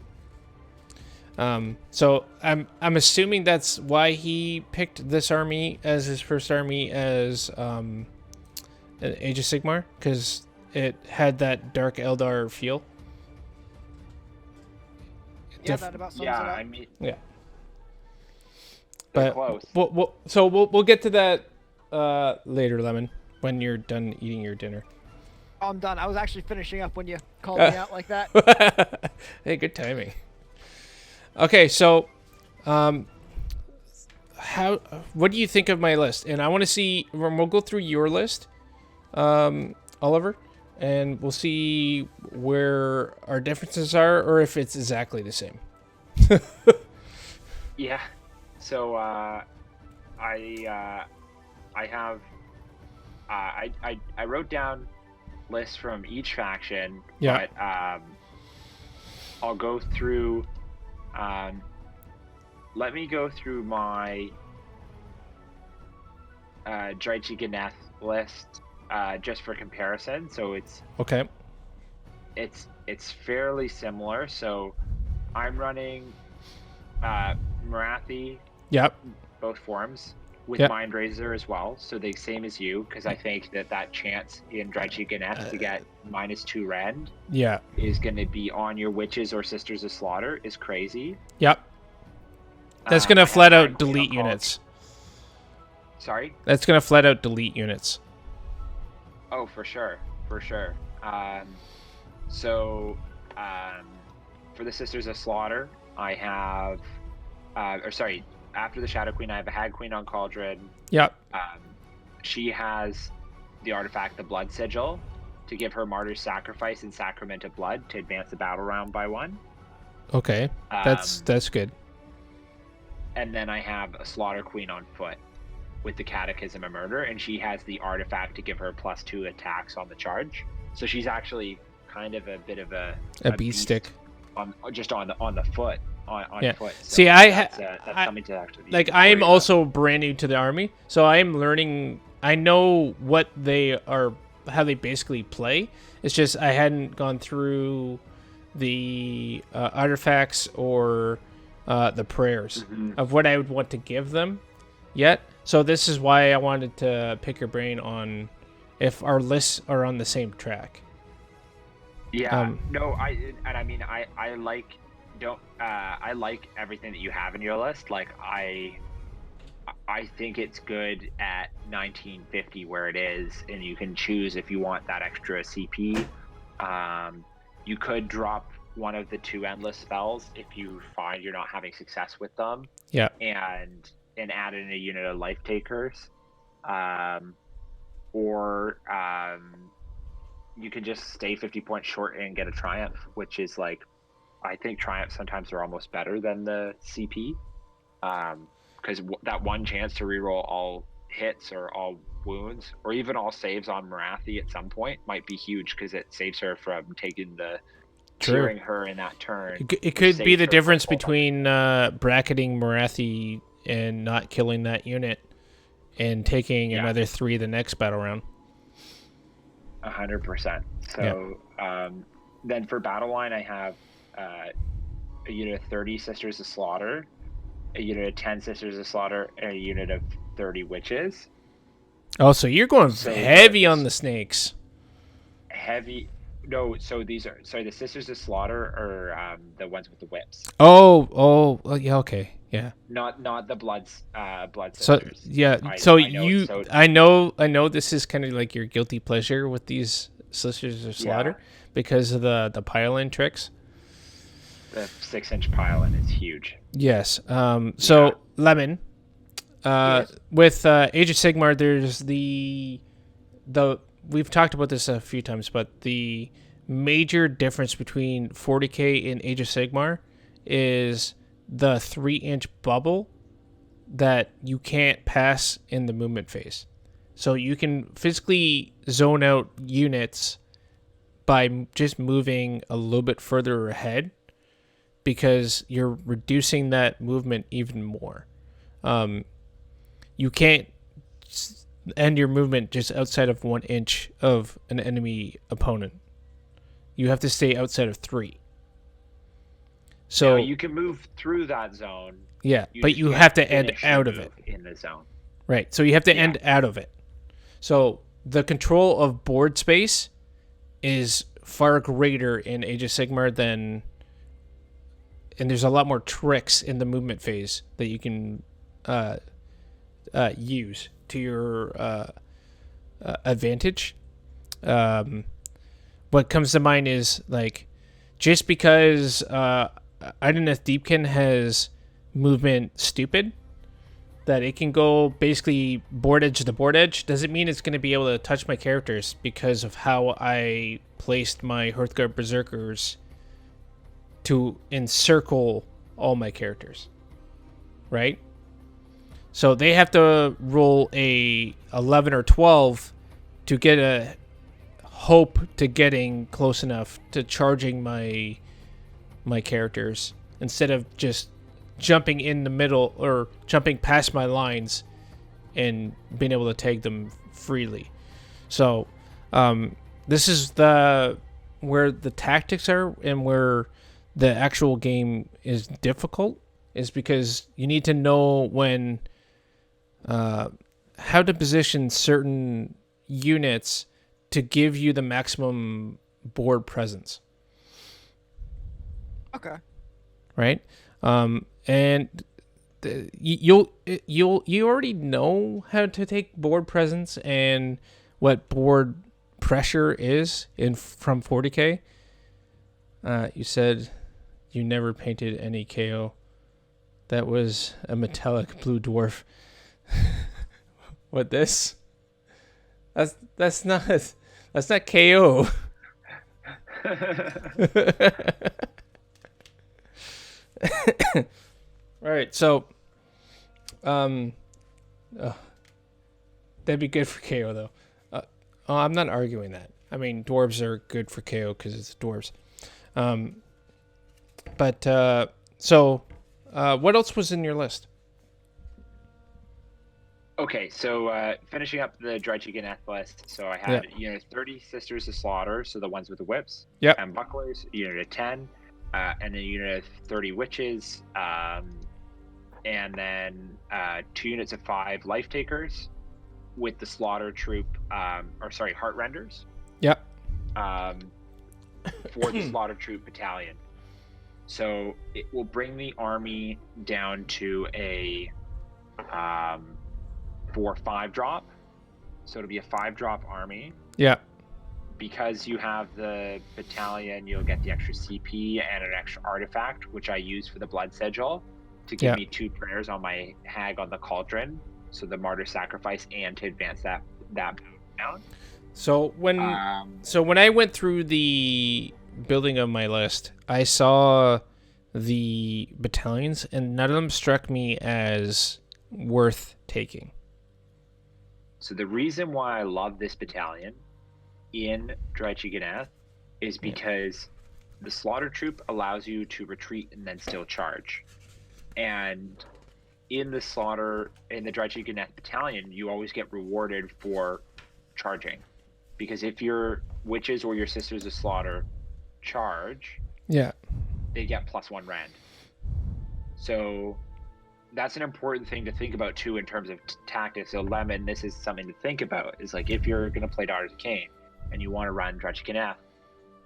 So I'm assuming that's why he picked this army as his first army as Age of Sigmar, because it had that Dark Eldar feel. Yeah, that about sums it up. I mean, Yeah. they're But close. we'll get to that later, Lemon, when you're done eating your dinner. Oh, I'm done. I was actually finishing up when you called me out like that. Hey, good timing. Okay, so what do you think of my list? And I want to see, we'll go through your list, Oliver, and we'll see where our differences are, or if it's exactly the same. Yeah. So I have I wrote down lists from each faction. Yeah. But I'll go through. Let me go through my Draichi Ganeth list just for comparison. So it's fairly similar. So I'm running Marathi. Yep. Both forms with Yep. Mind Razor as well. So the same as you, because I think that chance in Draichi Ganeth to get -2 rend Yeah. is going to be on your Witches or Sisters of Slaughter is crazy. Yep. That's going I to have flat out Hag Queen delete on College. units. Sorry? That's going to flat out delete units. Oh, for sure. For sure. So, for the Sisters of Slaughter, I have... after the Shadow Queen, I have a Hag Queen on Cauldron. Yep. She has the artifact, the Blood Sigil, to give her Martyr Sacrifice and Sacrament of Blood to advance the battle round by 1. Okay. That's good. And then I have a Slaughter Queen on foot with the Catechism of Murder, and she has the artifact to give her +2 attacks on the charge. So she's actually kind of a bit of a beast stick. on the foot. On foot. So See, that's something to actually be like I am worried about. also brand new to the army, so I am learning. I know what they are, how they basically play. It's just I hadn't gone through the artifacts or the prayers of what I would want to give them yet. So this is why I wanted to pick your brain on if our lists are on the same track. Yeah. I like everything that you have in your list. Like I think it's good at 1950 where it is, and you can choose if you want that extra CP. You could drop one of the 2 endless spells if you find you're not having success with them. Yeah. And add in a unit of Life Takers. Or you can just stay 50 points short and get a Triumph, which is like, I think Triumphs sometimes are almost better than the CP. Because that one chance to reroll all hits or all wounds, or even all saves on Marathi at some point might be huge, because it saves her from taking tearing her in that turn. It could be the difference between bracketing Marathi and not killing that unit and taking another 3 the next battle round. 100%. So then for battle line, I have a unit of 30 Sisters of Slaughter, a unit of 10 Sisters of Slaughter, and a unit of 30 Witches. Oh, so you're going heavy on the snakes. Heavy. No, so these are... Sorry, the Sisters of Slaughter are the ones with the whips. Oh, yeah, okay. Yeah. Not the blood So sisters. yeah, I know this is kind of like your guilty pleasure with these Sisters of Slaughter because of the pile-in tricks. The 6-inch pile-in is huge. Yes. So Lemon, Yes. with Age of Sigmar, there's the we've talked about this a few times, but the major difference between 40k and Age of Sigmar is the 3-inch bubble that you can't pass in the movement phase. So you can physically zone out units by just moving a little bit further ahead because you're reducing that movement even more. You can't end your movement just outside of 1 inch of an enemy opponent. You have to stay outside of 3. So now, you can move through that zone. yeah, You but just you can't have to end finish your out of move it. in the zone. Right. So you have to Yeah. end out of it. So the control of board space is far greater in Age of Sigmar than, and there's a lot more tricks in the movement phase that you can use to your advantage. What comes to mind is like, just because Ideneth Deepkin has movement stupid, that it can go basically board edge to board edge, doesn't mean it's going to be able to touch my characters because of how I placed my Hearthguard Berserkers to encircle all my characters, right? So they have to roll a 11 or 12 to get a hope to getting close enough to charging my characters, instead of just jumping in the middle or jumping past my lines and being able to tag them freely. So this is where the tactics are and where the actual game is difficult, is because you need to know when how to position certain units to give you the maximum board presence. Okay. Right? And you already know how to take board presence and what board pressure is from 40k. You said you never painted any KO. That was a metallic blue dwarf. What this? That's not KO. All right, so that'd be good for KO though. I'm not arguing that. I mean, dwarves are good for KO because it's dwarves. So what else was in your list? Okay, so finishing up the Drychiganeth list, so I had unit 30 Sisters of Slaughter, so the ones with the whips, Yep. and bucklers, unit of 10, and then unit of 30 witches, and then 2 units of 5 life takers with the slaughter troop, Heartrenders. Yep. For the slaughter troop battalion. So it will bring the army down to a 4/5 drop. So it'll be a 5-drop army. Yeah. Because you have the battalion, you'll get the extra CP and an extra artifact, which I use for the blood sigil to give me 2 prayers on my hag on the cauldron. So the Martyr Sacrifice, and to advance that down. So when I went through the building of my list, I saw the battalions, and none of them struck me as worth taking. So the reason why I love this battalion in Drychiganeth is because the slaughter troop allows you to retreat and then still charge. And in the Drychiganeth battalion, you always get rewarded for charging. Because if your witches or your Sisters of Slaughter charge, they get +1 rend. So that's an important thing to think about too in terms of tactics. So Lemon, this is something to think about, is like, if you're going to play Daughters of Khaine and you want to run Drychiganeth,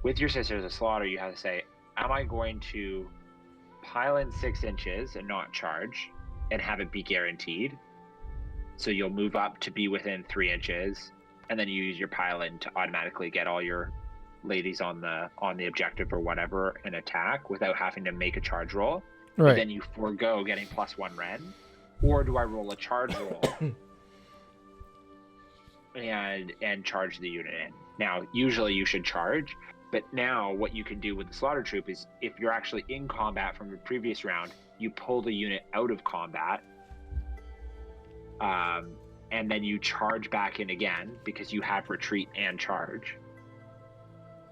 with your Sisters of Slaughter, you have to say, am I going to pile in 6 inches and not charge and have it be guaranteed? So you'll move up to be within 3 inches, and then you use your pile in to automatically get all your ladies on the objective or whatever and attack without having to make a charge roll. Right. Then you forego getting +1 rend. Or do I roll a charge roll and charge the unit in? Now, usually you should charge, but now what you can do with the slaughter troop is, if you're actually in combat from the previous round, you pull the unit out of combat, and then you charge back in again because you have retreat and charge.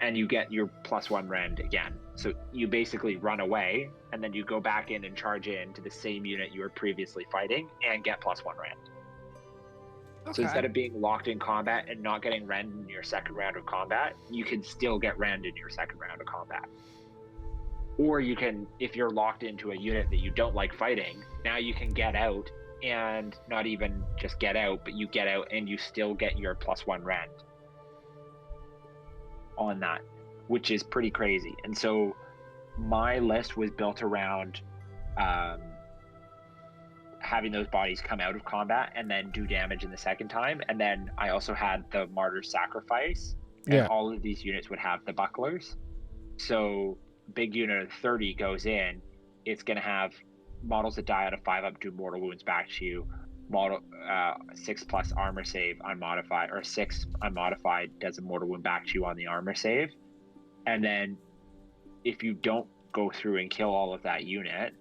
and you get your +1 rend again. So you basically run away, and then you go back in and charge in to the same unit you were previously fighting and get +1 rend. Okay. So instead of being locked in combat and not getting rend in your second round of combat, you can still get rend in your second round of combat. Or you can, if you're locked into a unit that you don't like fighting, now you can get out, and not even just get out, but you get out and you still get your +1 rend on that, which is pretty crazy. And so my list was built around having those bodies come out of combat and then do damage in the second time. And then I also had the Martyr Sacrifice, and all of these units would have the bucklers. So big unit of 30 goes in, it's going to have models that die out of 5 up do mortal wounds back to you, model 6+ armor save unmodified, or 6 unmodified does a mortal wound back to you on the armor save. And then if you don't go through and kill all of that unit,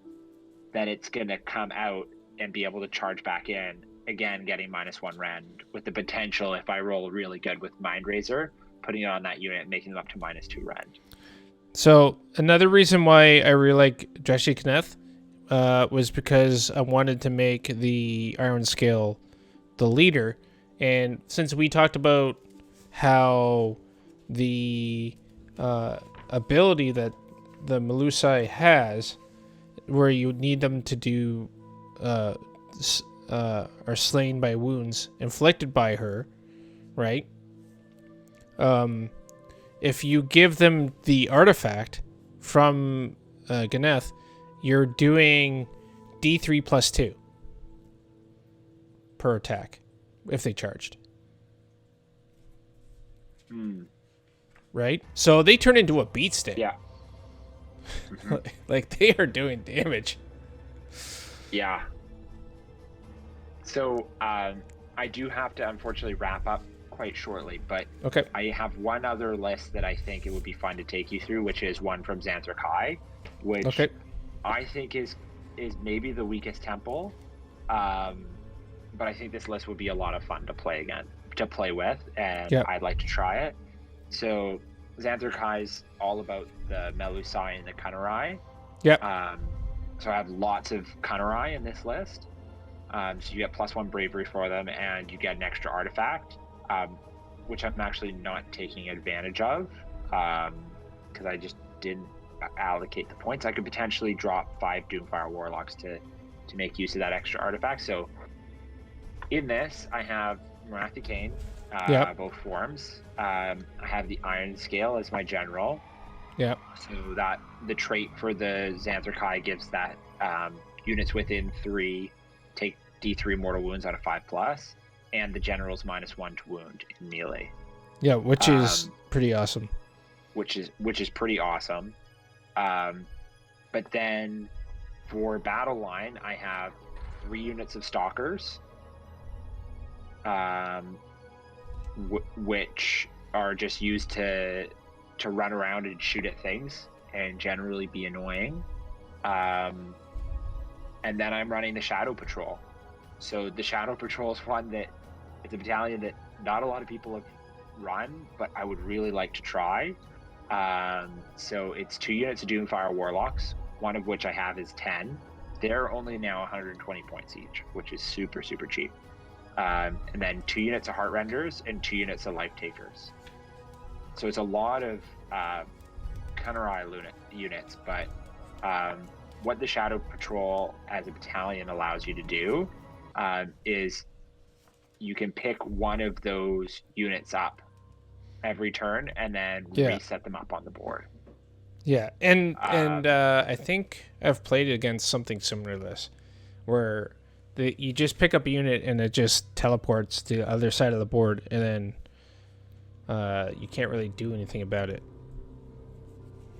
then it's going to come out and be able to charge back in again, getting -1 rend, with the potential, if I roll really good with Mind Razor, putting it on that unit and making them up to -2 rend. So another reason why I really like Dreshy Kneth was because I wanted to make the Iron Scale the leader. And since we talked about how the ability that the Melusai has, where you need them to do are slain by wounds inflicted by her, right? If you give them the artifact from Ganeth, you're doing D3 + 2 per attack if they charged. Right? So they turn into a beat stick. Yeah. Like they are doing damage. Yeah. So I do have to unfortunately wrap up quite shortly, but Okay. I have one other list that I think it would be fun to take you through, which is one from Zanthar, which Okay. I think is maybe the weakest temple, but I think this list would be a lot of fun to play with, and I'd like to try it. So Zanthar is all about the Melusai and the Kunarai. So I have lots of Kunarai in this list. So you get +1 bravery for them, and you get an extra artifact, which I'm actually not taking advantage of, because I just didn't allocate the points. I could potentially drop 5 Doomfire Warlocks to make use of that extra artifact. So in this, I have Martyr Khaine, both forms. I have the Iron Scale as my general. Yeah. So that the trait for the Zanthar gives that units within 3 take D3 mortal wounds out of 5+, and the general's -1 to wound in melee. Yeah, which is pretty awesome. Which is pretty awesome. But then for battle line, I have 3 units of Stalkers, which are just used to run around and shoot at things and generally be annoying. And then I'm running the Shadow Patrol. So the Shadow Patrol is one that it's a battalion that not a lot of people have run, but I would really like to try. So it's 2 units of Doomfire Warlocks, one of which I have is 10. They're only now 120 points each, which is super, super cheap. And then 2 units of Heartrenders and 2 units of Life Takers. So it's a lot of Kunarai units, but what the Shadow Patrol as a battalion allows you to do is you can pick one of those units up every turn and then reset them up on the board. Yeah, and I think I've played against something similar to this, where you just pick up a unit and it just teleports to the other side of the board, and then you can't really do anything about it.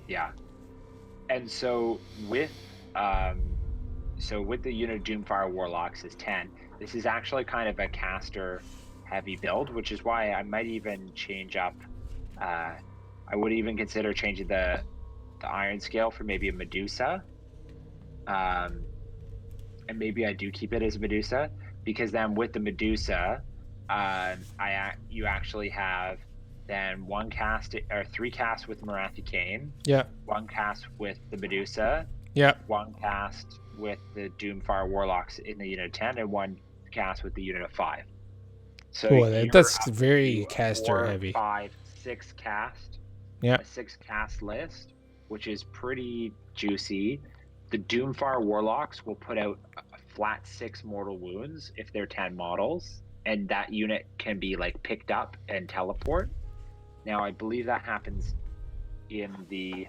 Yeah, and so with the unit of Doomfire Warlocks is 10. This is actually kind of a caster heavy build, which is why I might even change up. I would even consider changing the Iron Scale for maybe a Medusa, and maybe I do keep it as Medusa, because then with the Medusa, you actually have then 1 cast or 3 casts with Martyr Sacrifice, Yeah. 1 cast with the Medusa, Yeah. 1 cast with the Doomfire Warlocks in the unit of 10, and 1 cast with the unit of 5. So Boy, you're that's up very to caster 4, heavy. 5, 6 cast. Yeah. A 6 cast list, which is pretty juicy. The Doomfire Warlocks will put out a flat 6 mortal wounds if they're 10 models, and that unit can be like picked up and teleport. Now I believe that happens in the.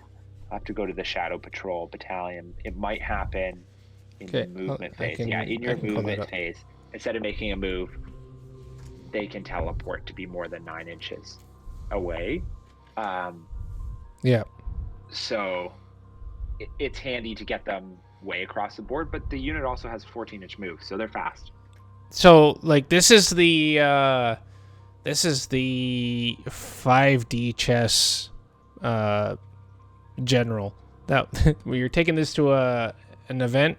I have to go to the Shadow Patrol Battalion. It might happen in the movement phase. In your movement phase, instead of making a move, they can teleport to be more than 9 inches away. Yeah. So it's handy to get them way across the board, but the unit also has 14-inch moves, so they're fast. So like this is the 5D chess general that where you're taking this to an event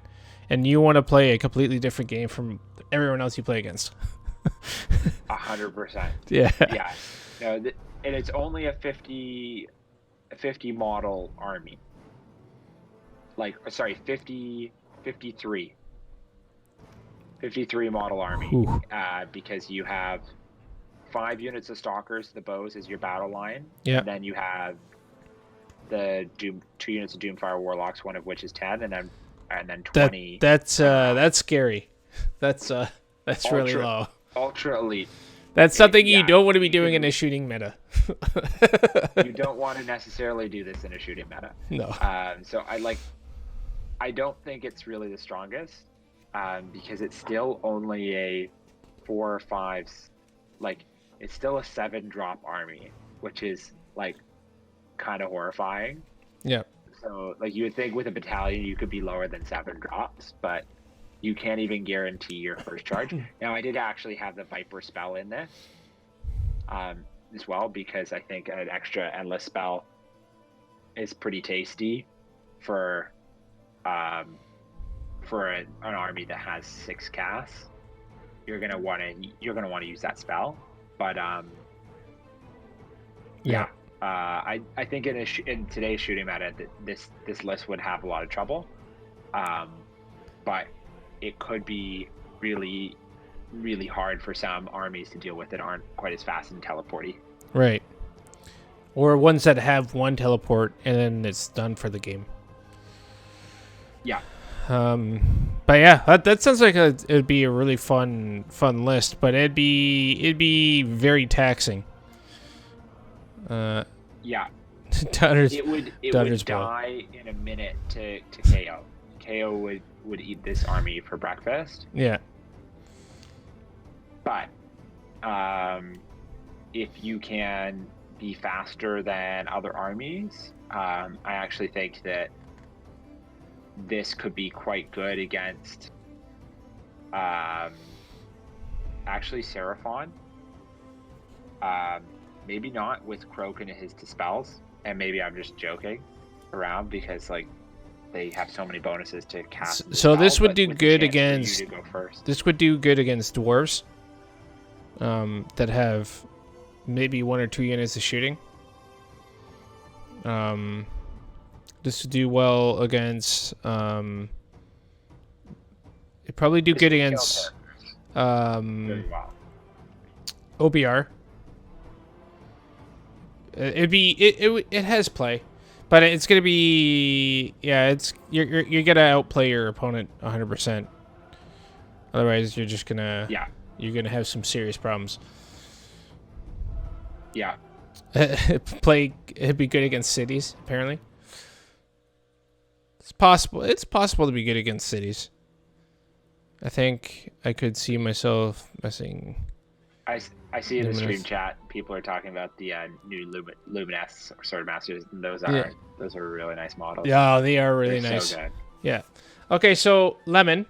and you want to play a completely different game from everyone else you play against. 100%. Yeah. Yeah. No, and it's only a 50 model army. Like, sorry, 53 model army. Because you have 5 units of Stalkers, the bows is your battle line. Yeah. And then you have the 2 units of Doomfire Warlocks, one of which is 10, and then 20. That's scary. That's really low. Ultra elite. That's something you don't want to be doing in a shooting meta. You don't want to necessarily do this in a shooting meta. No. So I don't think it's really the strongest, because it's still only a 4 or 5, like it's still a 7-drop army, which is like kind of horrifying. Yeah. So like you would think with a battalion you could be lower than 7 drops, but you can't even guarantee your first charge. Now I did actually have the Viper spell in this as well, because I think an extra endless spell is pretty tasty for an army that has 6 casts. You're gonna want to use that spell, but I think in today's shooting meta this list would have a lot of trouble, but it could be really, really hard for some armies to deal with that aren't quite as fast and teleporty. Right. Or ones that have 1 teleport and then it's done for the game. Yeah. But yeah, that sounds like it'd be a really fun list, but it'd be very taxing. Yeah. Daughters, it would Daughters die in a minute to KO. KO would eat this army for breakfast. Yeah. But if you can be faster than other armies, I actually think that this could be quite good against actually Seraphon. Maybe not with Croak and his dispels, and maybe I'm just joking around because like they have so many bonuses to cast. So this would do good against. This would do good against dwarves. That have maybe 1 or 2 units of shooting. This would do well against. It'd probably do good against. Very well. OBR. It has play, but it's gonna be you're gonna outplay your opponent 100%. Otherwise, you're just gonna you're gonna have some serious problems. Yeah. It'd be good against cities apparently. It's possible. It's possible to be good against cities. I think I could see myself messing. I see in the stream chat people are talking about the new Luminous or Sword Masters, and those are really nice models. Yeah, they are really nice. So good. Yeah. Okay, so Lemon.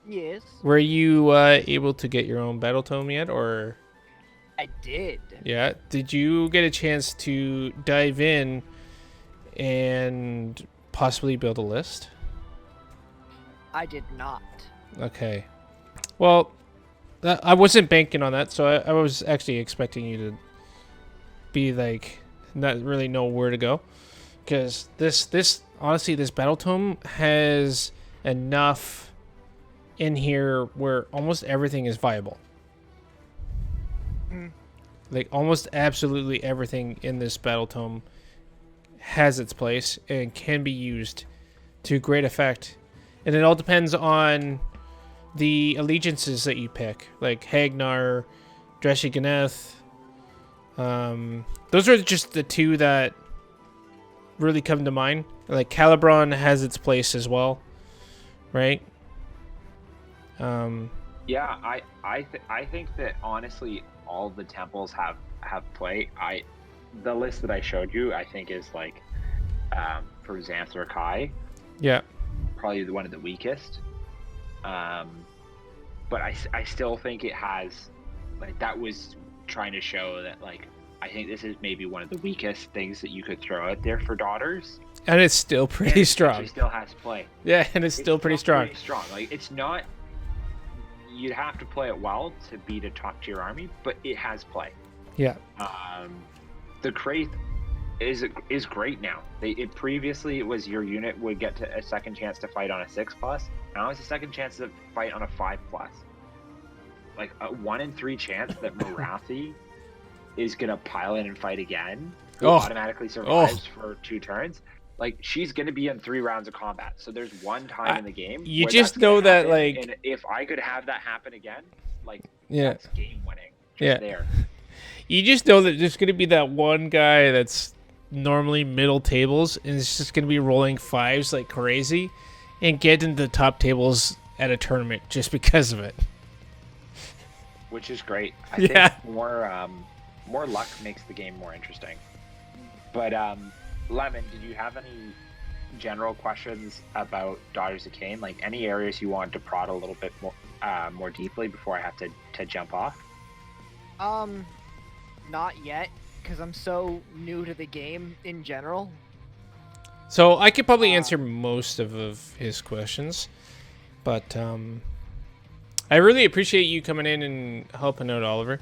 Yes. Were you able to get your own battletome yet, or? I did. Yeah. Did you get a chance to dive in and possibly build a list? I did not. Okay. Well, I wasn't banking on that, so I was actually expecting you be like not really know where to go, because this honestly this battletome has enough in here where almost everything is viable. Like almost absolutely everything in this battletome has its place and can be used to great effect, and it all depends on the allegiances that you pick, like Hagnar, Dreshy Ganeth. Those are just the two that really come to mind. Like Calibron has its place as well, right? Yeah, I think that honestly all the temples have play. The list that I showed you, I think is like for Xanthar Kai, Yeah. probably one of the weakest. But I still think it has, like, that was trying to show that, like, I think this is maybe one of the weakest things that you could throw out there for Daughters. And it's still pretty strong. It still has play. Yeah, and it's still pretty strong. Pretty strong. Like, it's not. You'd have to play it well to beat a top tier army, but it has play. Yeah. The Kraith is great now. Previously it was your unit would get to a second chance to fight on a 6+. Now it's a second chance to fight on a 5+. Like a 1 in 3 chance that Marathi is gonna pile in and fight again. Who automatically survives for 2 turns. Like, she's gonna be in 3 rounds of combat. So there's one time in the game. You just know that, like, and if I could have that happen again, like, yeah, that's game winning. Yeah. There. You just know that there's gonna be that one guy that's normally middle tables and it's just gonna be rolling 5s like crazy and get into the top tables at a tournament just because of it. Which is great. I Yeah. think more luck makes the game more interesting. But Lemon, did you have any general questions about Daughters of Khaine? Like any areas you wanted to prod a little bit more deeply before I have to jump off? Not yet, because I'm so new to the game in general. So I could probably answer most of his questions, but I really appreciate you coming in and helping out, Oliver.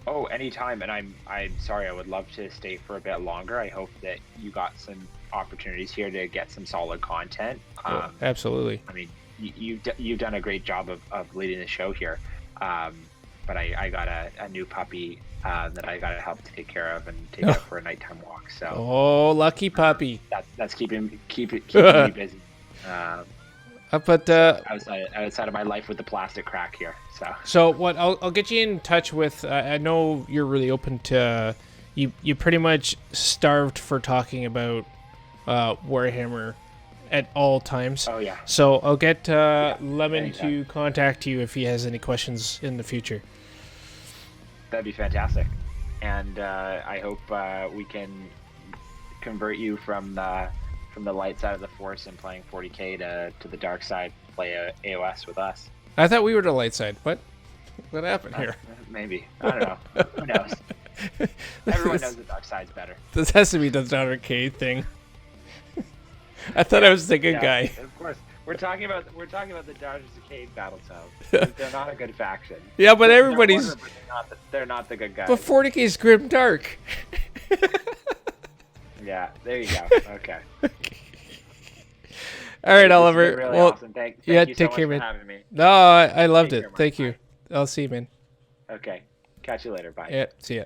Oh, anytime, and I'm sorry. I would love to stay for a bit longer. I hope that you got some opportunities here to get some solid content. Absolutely. I mean, you've done a great job of leading the show here, but I got a new puppy that I got to help take care of and take out for a nighttime walk. So lucky puppy. That's keeping me busy. But outside of my life with the plastic crack here. So what I'll get you in touch with. I know you're really open to. You pretty much starved for talking about Warhammer at all times. Oh yeah. So I'll get Lemon anytime. to contact you if he has any questions in the future. That'd be fantastic, and I hope we can convert you from the light side of the Force and playing 40k to the dark side. Play AoS with us. I thought we were the light side. What happened here? Maybe. I don't know. Who knows? Everyone knows the dark side's better. This has to be the arcade thing. I thought I was the good guy. Of course. We're talking about the Daughters of Khaine Battletomes. They're not a good faction. Yeah, but everybody's. They're not the good guys. But 40k is grim dark. Yeah, there you go. Okay. All right, Oliver. Really well, awesome. Thank yeah, you so take much care, for man. having me. No, I loved Take it. care, man. Thank you. Bye. I'll see you, man. Okay. Catch you later. Bye. Yeah, see ya.